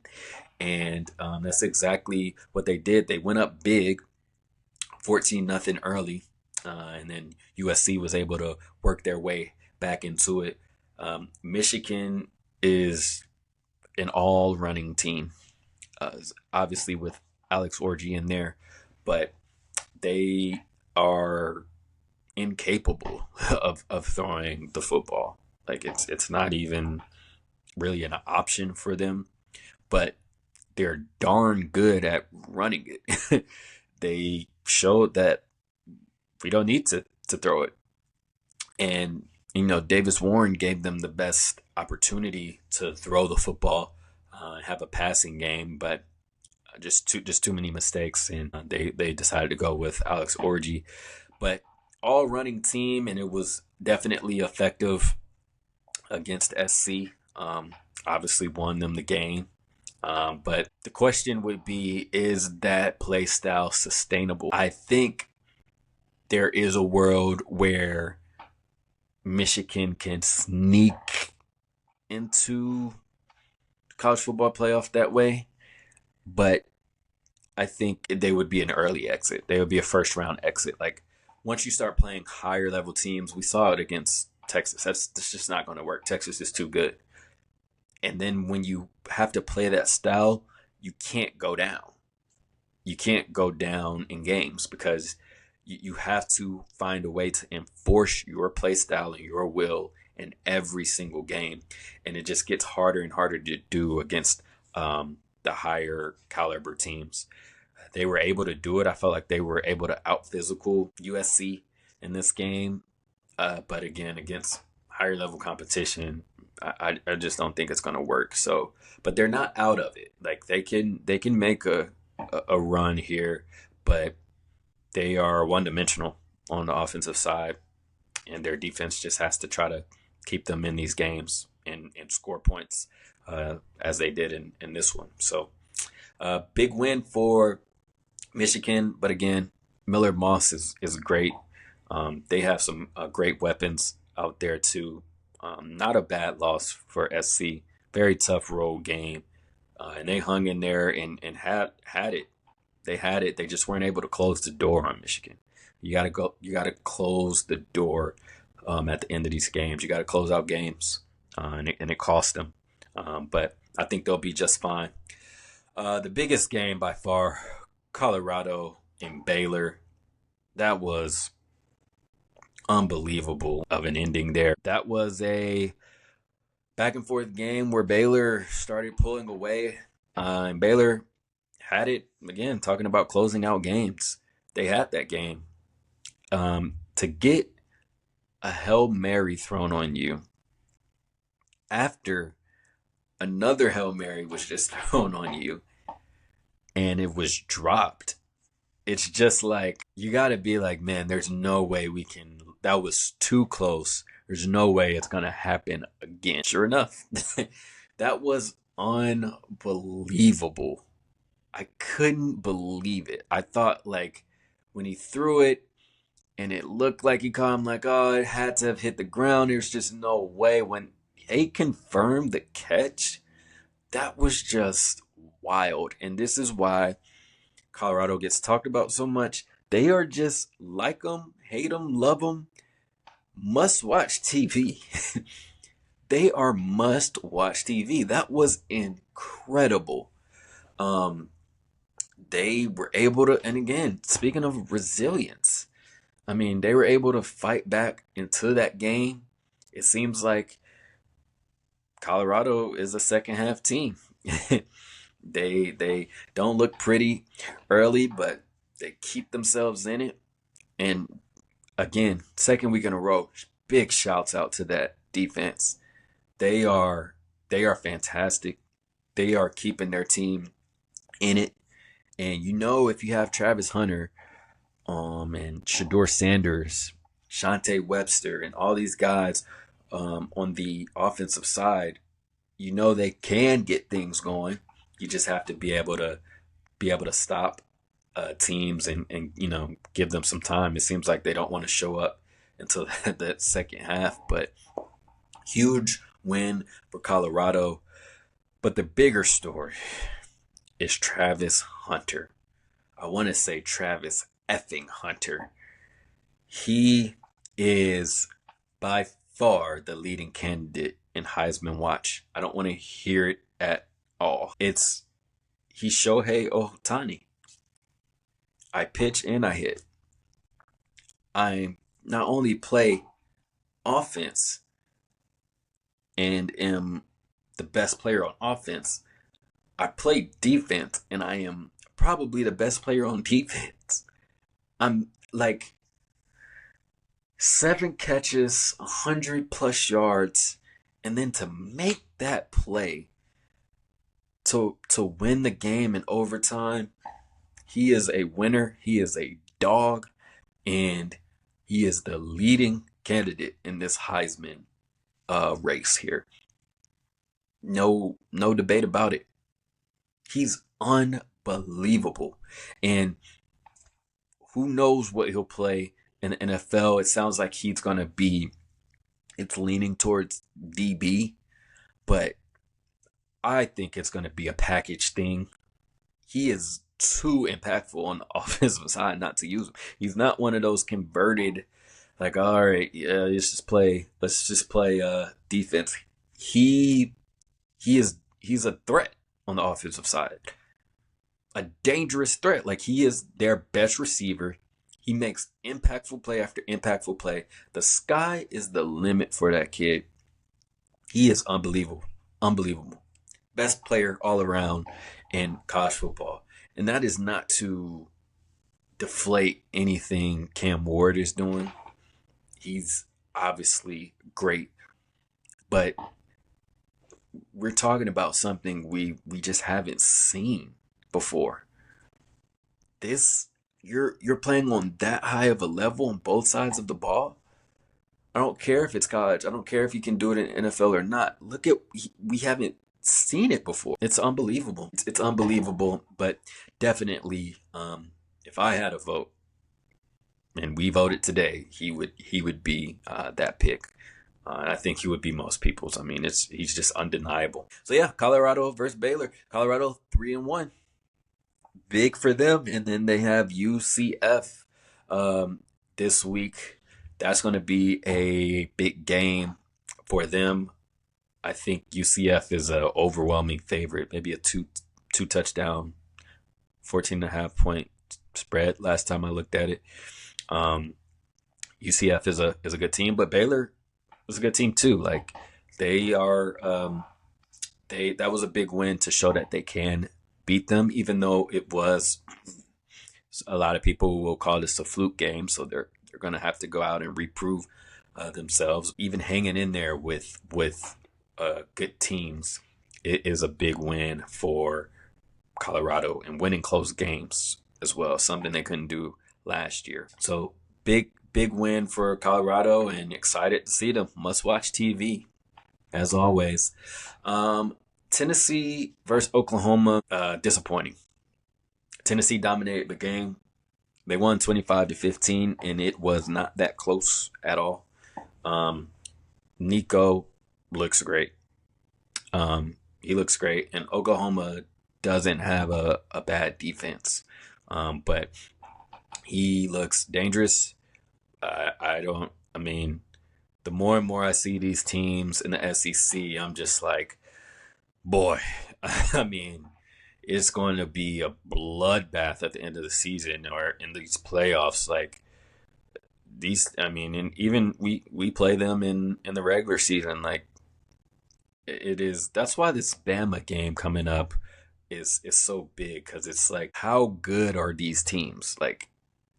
And that's exactly what they did. They went up big, 14-0 early, and then USC was able to work their way back into it. Michigan is an all-running team, obviously with Alex Orji in there, but they are incapable of throwing the football. Like it's not even really an option for them, but they're darn good at running it. They showed that we don't need to throw it. And, Davis Warren gave them the best opportunity to throw the football, have a passing game, but just too many mistakes, and they decided to go with Alex Orji. But all running team, and it was definitely effective against SC. Obviously won them the game. But the question would be, is that play style sustainable? I think there is a world where Michigan can sneak into college football playoff that way, but I think they would be an early exit. They would be a first round exit. Like once you start playing higher level teams, we saw it against Texas. That's just not going to work. Texas is too good. And then when you have to play that style, you can't go down. You can't go down in games because you have to find a way to enforce your play style and your will in every single game. And it just gets harder and harder to do against the higher caliber teams. They were able to do it. I felt like they were able to out-physical USC in this game. But again, against higher level competition, I just don't think it's going to work. So, but they're not out of it. Like they can make a run here, but they are one-dimensional on the offensive side, and their defense just has to try to keep them in these games and score points as they did in this one. So, big win for Michigan, but again, Miller Moss is great. They have some great weapons out there too. Not a bad loss for SC. Very tough road game. And they hung in there and had it. They had it. They just weren't able to close the door on Michigan. You gotta close the door at the end of these games. You gotta close out games. And it cost them. But I think they'll be just fine. The biggest game by far, Colorado and Baylor. That was unbelievable of an ending there. That was a back and forth game where Baylor started pulling away, and Baylor had it again. Talking about closing out games, they had that game. To get a Hail Mary thrown on you after another Hail Mary was just thrown on you and it was dropped. It's just like, you got to be like, man, there's no way we can, that was too close. There's no way it's going to happen again. Sure enough, that was unbelievable. I couldn't believe it. I thought like when he threw it and it looked like he caught him, like, oh, it had to have hit the ground. There's just no way. When they confirmed the catch, that was just wild. And this is why Colorado gets talked about so much. They are just like them, hate them, love them, must watch TV. They are must watch TV. That was incredible. They were able to, and again, speaking of resilience, I mean, they were able to fight back into that game. It seems like Colorado is a second half team. They don't look pretty early, but they keep themselves in it. And again, second week in a row, big shouts out to that defense. They are fantastic. They are keeping their team in it. And you know, if you have Travis Hunter, and Shador Sanders, Shante Webster, and all these guys on the offensive side, you know they can get things going. You just have to be able to stop teams and give them some time. It seems like they don't want to show up until that second half, but huge win for Colorado. But the bigger story is Travis Hunter. I want to say Travis effing Hunter. He is by far the leading candidate in Heisman watch. I don't want to hear it at all. He's Shohei Ohtani. I pitch and I hit. I not only play offense and am the best player on offense, I play defense and I am probably the best player on defense. I'm like 7 catches, 100+ yards, and then to make that play to win the game in overtime. He is a winner. He is a dog, and he is the leading candidate in this Heisman race here. No debate about it. He's unbelievable, and who knows what he'll play in the NFL. It sounds like he's going to be, it's leaning towards DB, but I think it's going to be a package thing. He is too impactful on the offensive side not to use him. He's not one of those converted, like, all right, yeah, let's just play defense. He's a threat on the offensive side. A dangerous threat. Like, he is their best receiver. He makes impactful play after impactful play. The sky is the limit for that kid. He is unbelievable. Unbelievable. Best player all around in college football. And that is not to deflate anything Cam Ward is doing. He's obviously great. But we're talking about something we just haven't seen before. You're playing on that high of a level on both sides of the ball. I don't care if it's college. I don't care if you can do it in NFL or not. We haven't seen it before. It's unbelievable. It's unbelievable. But definitely, if I had a vote, and we voted today, he would be that pick. I think he would be most people's. I mean, he's just undeniable. So yeah, Colorado versus Baylor. Colorado 3-1. Big for them. And then they have UCF this week. That's going to be a big game for them. I think UCF is an overwhelming favorite. Maybe a two touchdown, 14.5 point spread last time I looked at it. UCF is a good team, but Baylor was a good team too. Like, they are that was a big win to show that they can beat them, even though it was, a lot of people will call this a fluke game, so they're going to have to go out and reprove themselves. Even hanging in there with good teams, it is a big win for Colorado, and winning close games as well, something they couldn't do last year. So big win for Colorado, and excited to see them. Must watch TV as always. Tennessee versus Oklahoma, disappointing. Tennessee dominated the game. They won 25-15, and it was not that close at all. Nico looks great. He looks great, and Oklahoma doesn't have a bad defense, but he looks dangerous. I mean, the more and more I see these teams in the SEC, I'm just like, boy, I mean, it's going to be a bloodbath at the end of the season or in these playoffs. Like these, I mean, and even we play them in the regular season. Like it is. That's why this Bama game coming up is so big because it's like, how good are these teams? Like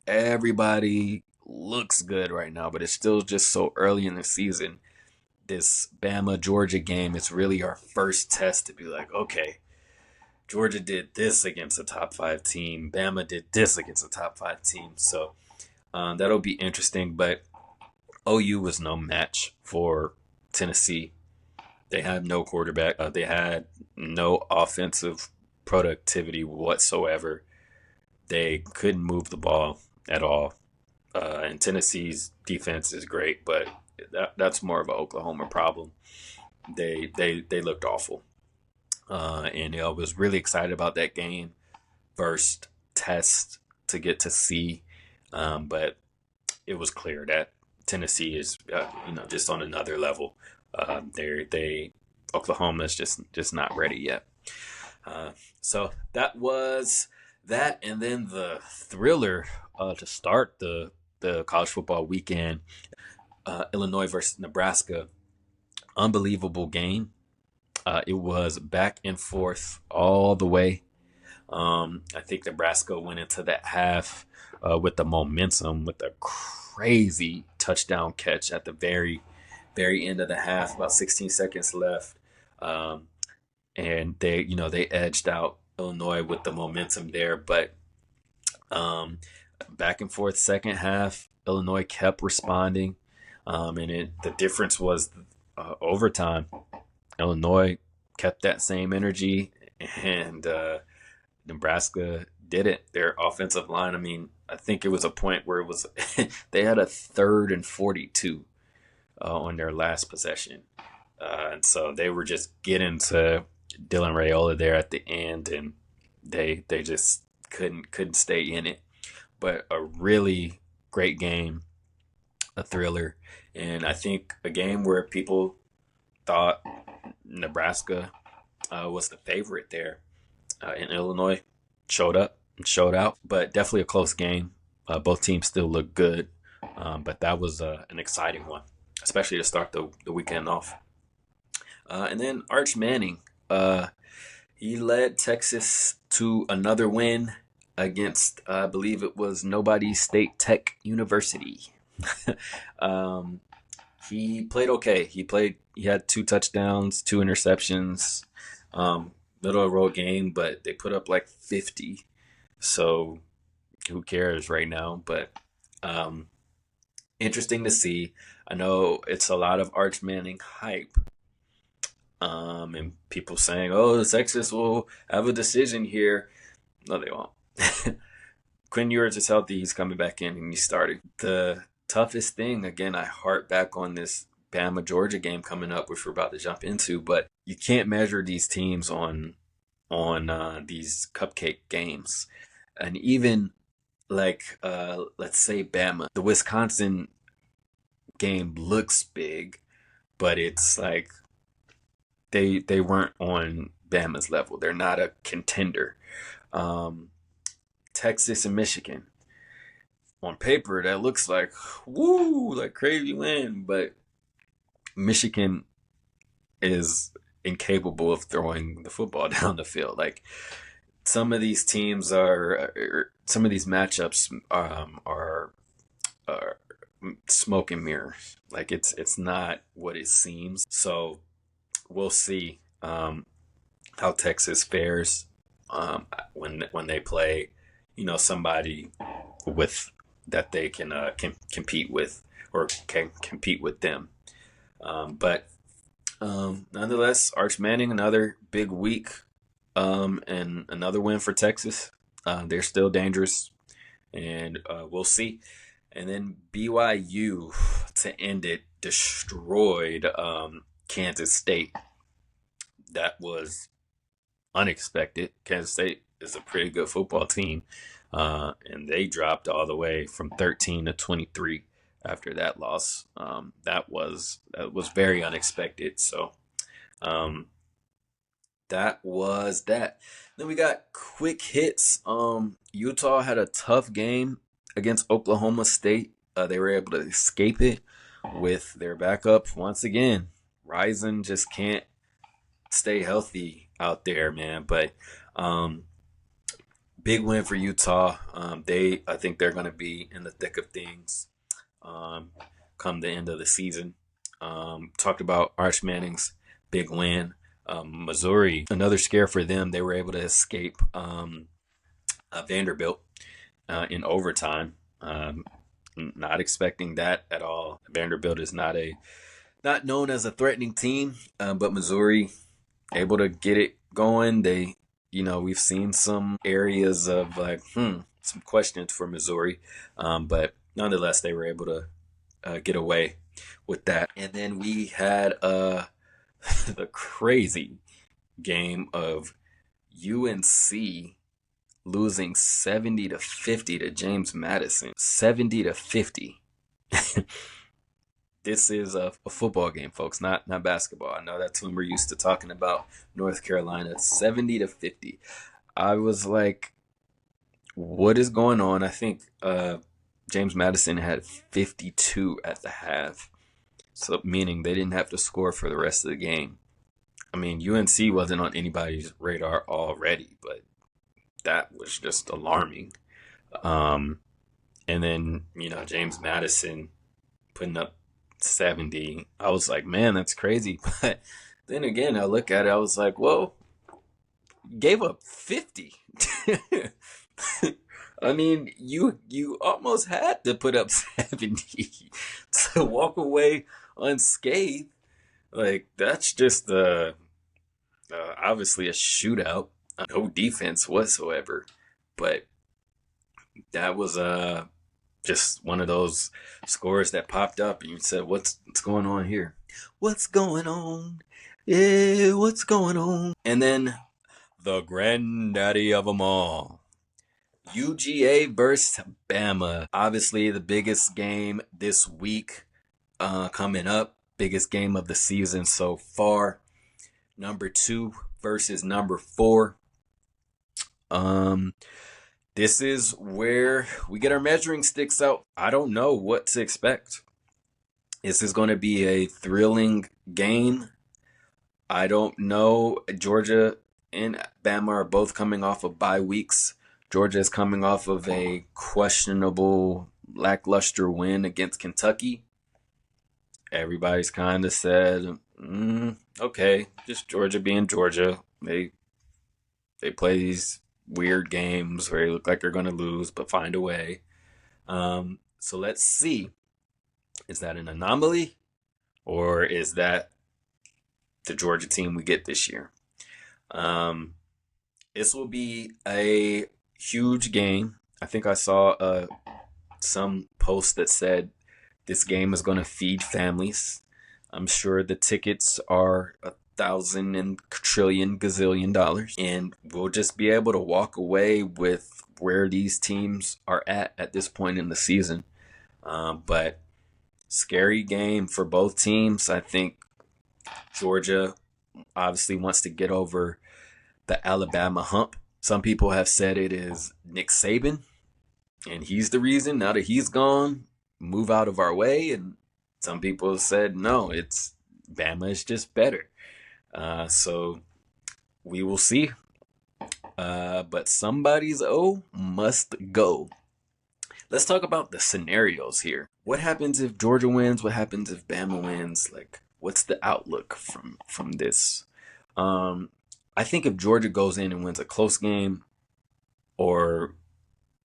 everybody looks good right now, but it's still just so early in the season. This Bama Georgia game, it's really our first test to be like, okay, Georgia did this against a top five team. Bama did this against a top five team. So that'll be interesting. But OU was no match for Tennessee. They had no quarterback. They had no offensive productivity whatsoever. They couldn't move the ball at all. And Tennessee's defense is great, but that's more of an Oklahoma problem. They looked awful. And I was really excited about that game. First test to get to see. But it was clear that Tennessee is, just on another level. Oklahoma is just not ready yet. So that was that, and then the thriller to start the college football weekend, Illinois versus Nebraska. Unbelievable game. It was back and forth all the way. I think Nebraska went into that half with the momentum, with a crazy touchdown catch at the very, very end of the half, about 16 seconds left. And they edged out Illinois with the momentum there. But back and forth second half, Illinois kept responding. And the difference was overtime. Illinois kept that same energy, and Nebraska didn't. Their offensive line, I mean, I think it was a point where it was they had a 3rd and 42 on their last possession. And so they were just getting to Dylan Raiola there at the end, and they just couldn't stay in it. But a really great game, a thriller, and I think a game where people thought Nebraska was the favorite there, and Illinois showed up and showed out. But definitely a close game. Both teams still look good, but that was an exciting one, especially to start the weekend off. And then Arch Manning, he led Texas to another win against, I believe it was Nobody State Tech University. He played okay. He had 2 touchdowns, 2 interceptions, middle of the road game, but they put up like 50. So who cares right now? But interesting to see. I know it's a lot of Arch Manning hype. And people saying, oh, Texas will have a decision here. No, they won't. Quinn Ewers is healthy. He's coming back in and he's starting. The toughest thing, again, I harp back on this Bama Georgia game coming up, which we're about to jump into, but you can't measure these teams on these cupcake games. And even like let's say Bama, the Wisconsin game looks big, but it's like they weren't on Bama's level. They're not a contender. Texas and Michigan, on paper that looks like woo, like crazy win, but Michigan is incapable of throwing the football down the field. Like some of these teams some of these matchups are smoke and mirrors. Like it's not what it seems. So we'll see how Texas fares when they play, somebody with that they can compete with or can compete with them. But nonetheless, Arch Manning, another big week, and another win for Texas. They're still dangerous, and we'll see. And then BYU to end it destroyed Kansas State. That was unexpected. Kansas State is a pretty good football team, and they dropped all the way from 13 to 23 after that loss. That was very unexpected. So that was that. Then we got quick hits. Utah had a tough game against Oklahoma State. They were able to escape it with their backup once again. Ryzen just can't stay healthy out there, man. But big win for Utah. I think they're going to be in the thick of things come the end of the season. Talked about Arch Manning's big win. Missouri, another scare for them. They were able to escape Vanderbilt in overtime. Not expecting that at all. Vanderbilt is not known as a threatening team, but Missouri able to get it going. We've seen some areas of some questions for Missouri, but nonetheless, they were able to get away with that. And then we had the crazy game of UNC losing 70-50 to James Madison. 70-50. This is a football game, folks, not basketball. I know that's when we're used to talking about North Carolina. 70-50. I was like, what is going on? I think James Madison had 52 at the half. So meaning they didn't have to score for the rest of the game. I mean, UNC wasn't on anybody's radar already, but that was just alarming. And then, James Madison putting up 70. I was like, man, that's crazy. But then again, I look at it, I was like, whoa, gave up 50. I mean, you almost had to put up 70 to walk away unscathed. Like, that's just obviously a shootout. No defense whatsoever. But that was just one of those scores that popped up and you said, what's going on here? What's going on? Yeah, what's going on? And then the granddaddy of them all, UGA versus Bama. Obviously the biggest game this week coming up. Biggest game of the season so far. Number 2 versus number 4. This is where we get our measuring sticks out. I don't know what to expect. This is going to be a thrilling game. I don't know. Georgia and Bama are both coming off of bye weeks. Georgia is coming off of a questionable, lackluster win against Kentucky. Everybody's kind of said, okay, just Georgia being Georgia. They play these weird games where they look like they're going to lose, but find a way. So let's see. Is that an anomaly? Or is that the Georgia team we get this year? This will be a huge game. I think I saw some post that said this game is going to feed families. I'm sure the tickets are $1,000 and trillion gazillion dollars, and we'll just be able to walk away with where these teams are at this point in the season. But scary game for both teams. I think Georgia obviously wants to get over the Alabama hump. Some people have said it is Nick Saban, and he's the reason. Now that he's gone, move out of our way. And some people have said, no, it's Bama is just better. So we will see. But somebody's O must go. Let's talk about the scenarios here. What happens if Georgia wins? What happens if Bama wins? Like, what's the outlook from this? I think if Georgia goes in and wins a close game or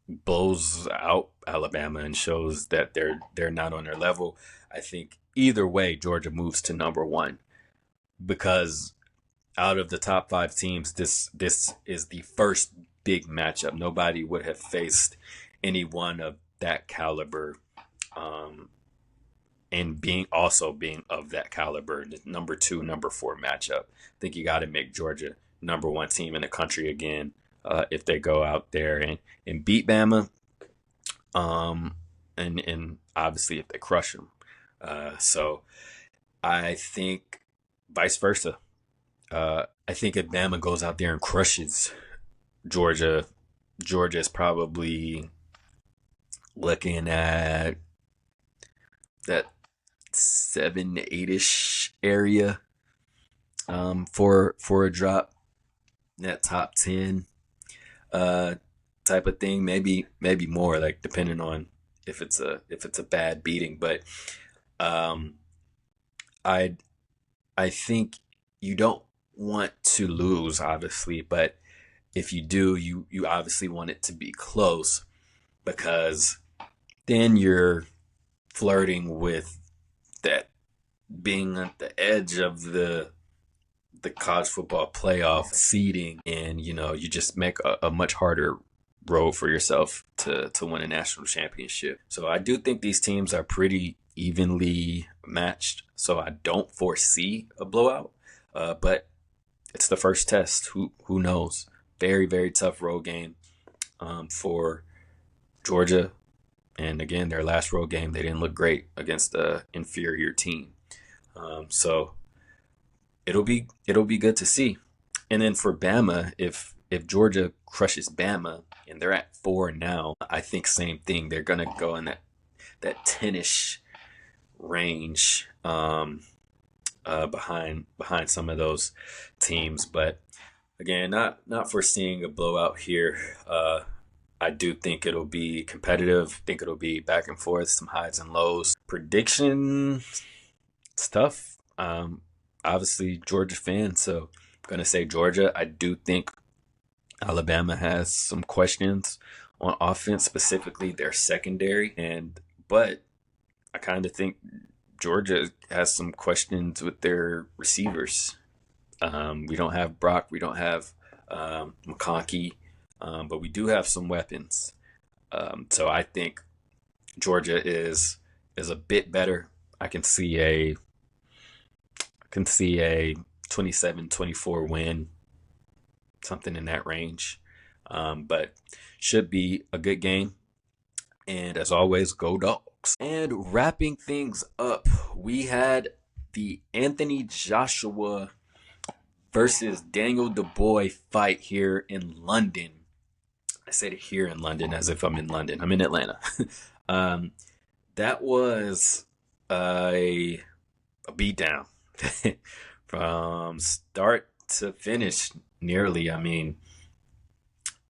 blows out Alabama and shows that they're not on their level, I think either way Georgia moves to number 1, because out of the top 5 teams, this is the first big matchup. Nobody would have faced anyone of that caliber, and being of that caliber. The number 2, number 4 matchup. I think you got to make Georgia number 1 team in the country again if they go out there and beat Bama, and obviously if they crush them. So I think vice versa. I think if Bama goes out there and crushes Georgia, Georgia is probably looking at that 7-8ish area for a drop, that top 10 type of thing. Maybe more, like depending on if it's a bad beating. But I think you don't want to lose, obviously, but if you do, you obviously want it to be close, because then you're flirting with that being at the edge of the college football playoff seeding, and you just make a much harder road for yourself to win a national championship. So I do think these teams are pretty evenly matched, so I don't foresee a blowout, but it's the first test. Who knows? Very, very tough road game for Georgia. And again, their last road game, they didn't look great against an inferior team. So it'll be good to see. And then for Bama, if Georgia crushes Bama and they're at 4 now, I think same thing. They're gonna go in that 10ish range behind some of those teams. But again, not foreseeing a blowout here. I do think it'll be competitive. Think it'll be back and forth, some highs and lows. Prediction stuff. Obviously Georgia fan, so I'm gonna say Georgia. I do think Alabama has some questions on offense, specifically their secondary, but I kind of think Georgia has some questions with their receivers. We don't have Brock, we don't have McConkey, but we do have some weapons. So I think Georgia is a bit better. I can see a 27-24 win, something in that range. But should be a good game. And as always, go Dogs. And wrapping things up, we had the Anthony Joshua versus Daniel Dubois fight here in London. I said here in London as if I'm in London. I'm in Atlanta. That was a beatdown from start to finish, nearly. I mean,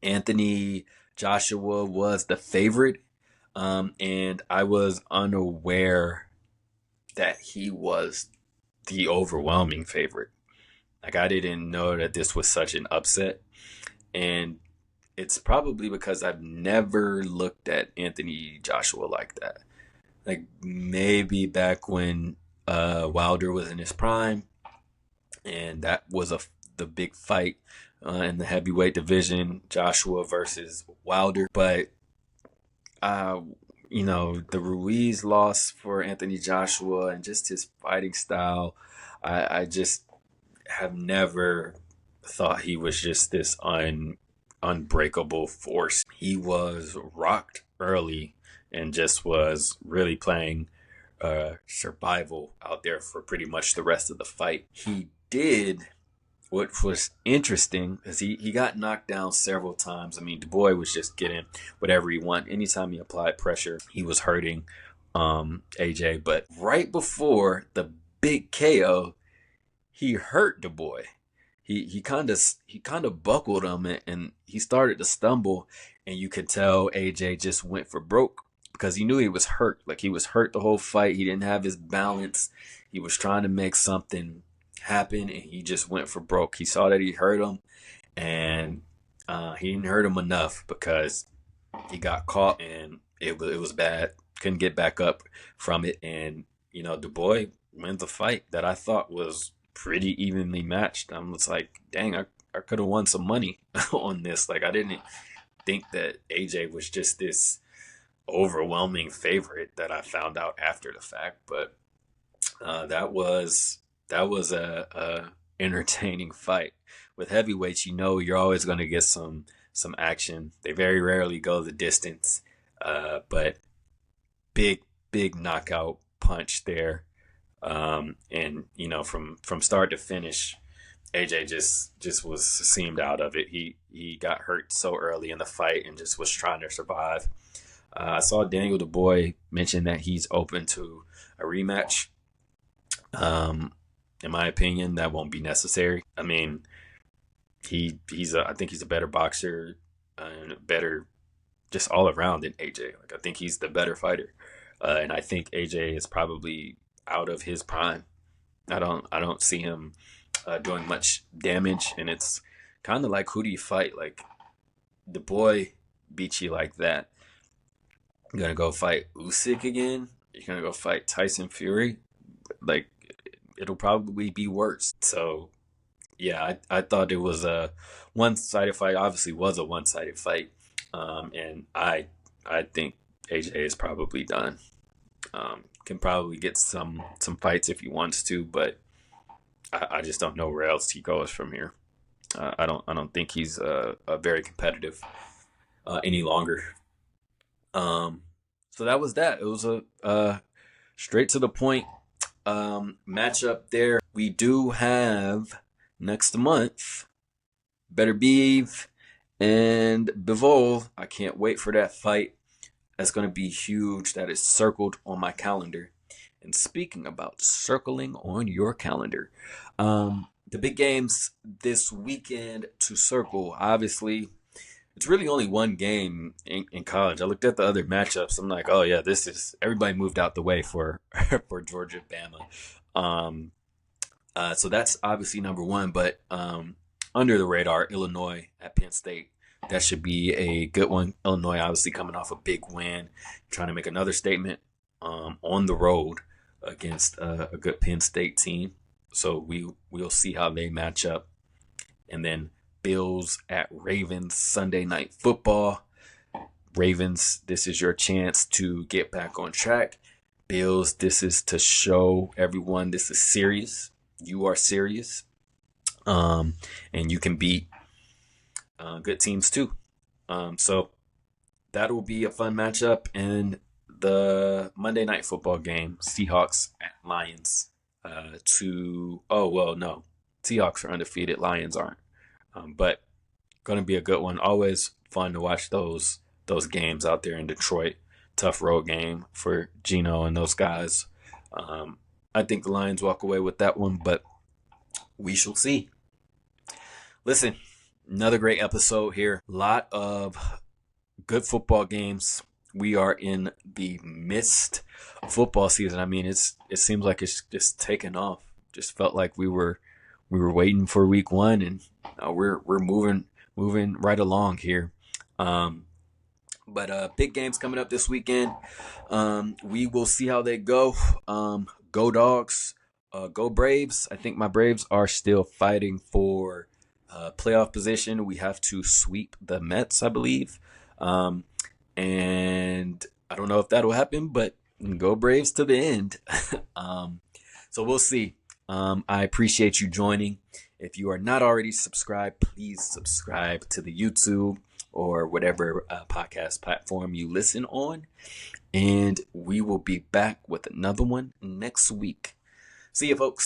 Anthony Joshua was the favorite, and I was unaware that he was the overwhelming favorite. Like, I didn't know that this was such an upset, and it's probably because I've never looked at Anthony Joshua like that. Like, maybe back when Wilder was in his prime, and that was the big fight in the heavyweight division, Joshua versus Wilder. But the Ruiz loss for Anthony Joshua and just his fighting style, I just have never thought he was just this unbreakable force. He was rocked early and just was really playing survival out there for pretty much the rest of the fight. He did what was interesting is he got knocked down several times. I mean, Dubois was just getting whatever he wanted. Anytime he applied pressure, he was hurting AJ. But right before the big KO, he hurt Dubois. He kind of buckled him, and he started to stumble, and you could tell AJ just went for broke because he knew he was hurt. Like, he was hurt the whole fight. He didn't have his balance. He was trying to make something happen, and he just went for broke. He saw that he hurt him, and he didn't hurt him enough because he got caught, and it was bad. Couldn't get back up from it, and Dubois wins the fight that I thought was pretty evenly matched. I was like, dang, I could have won some money on this. Like, I didn't think that AJ was just this overwhelming favorite that I found out after the fact. But that was a entertaining fight. With heavyweights, you're always going to get some action. They very rarely go the distance, but big knockout punch there. And from start to finish, AJ just was seemed out of it. He got hurt so early in the fight and just was trying to survive. I saw Daniel Dubois mention that he's open to a rematch. In my opinion, that won't be necessary. I mean, I think he's a better boxer and better just all around than AJ. Like, I think he's the better fighter, and I think AJ is probably out of his prime. I don't see him doing much damage, and it's kind of like, who do you fight? Like, the boy beat you like that. You're gonna go fight Usyk again? You're gonna go fight Tyson Fury? Like, it'll probably be worse. So yeah, I thought it was a one-sided fight. Obviously, was a one-sided fight, and I think AJ is probably done. Can probably get some fights if he wants to, but I just don't know where else he goes from here. I don't think he's very competitive any longer. So that was that. It was a straight to the point matchup there. We do have next month Better Beeve and Bivol. I can't wait for that fight. That's going to be huge. That is circled on my calendar. And speaking about circling on your calendar, the big games this weekend to circle. Obviously, it's really only one game in college. I looked at the other matchups. I'm like, oh yeah, this is, everybody moved out the way for for Georgia, Bama. So that's obviously number one. But under the radar, Illinois at Penn State. That should be a good one. Illinois obviously coming off a big win, trying to make another statement on the road against a good Penn State team. So we'll see how they match up. And then Bills at Ravens, Sunday Night Football. Ravens, this is your chance to get back on track. Bills, this is to show everyone this is serious. You are serious. And you can beat good teams too. So that will be a fun matchup. And the Monday Night Football game, Seahawks at Lions. Seahawks are undefeated. Lions aren't. But going to be a good one. Always fun to watch those games out there in Detroit. Tough road game for Geno and those guys. I think the Lions walk away with that one, but we shall see. Listen, another great episode here. A lot of good football games. We are in the midst of football season. I mean, it seems like it's just taken off. Just felt like we were waiting for week one, and we're moving right along here. But big games coming up this weekend. We will see how they go. Go Dogs, go Braves. I think my Braves are still fighting for playoff position. We have to sweep the Mets, I believe. And I don't know if that'll happen, but go Braves to the end. So we'll see. I appreciate you joining. If you are not already subscribed, please subscribe to the YouTube or whatever podcast platform you listen on. And we will be back with another one next week. See you, folks.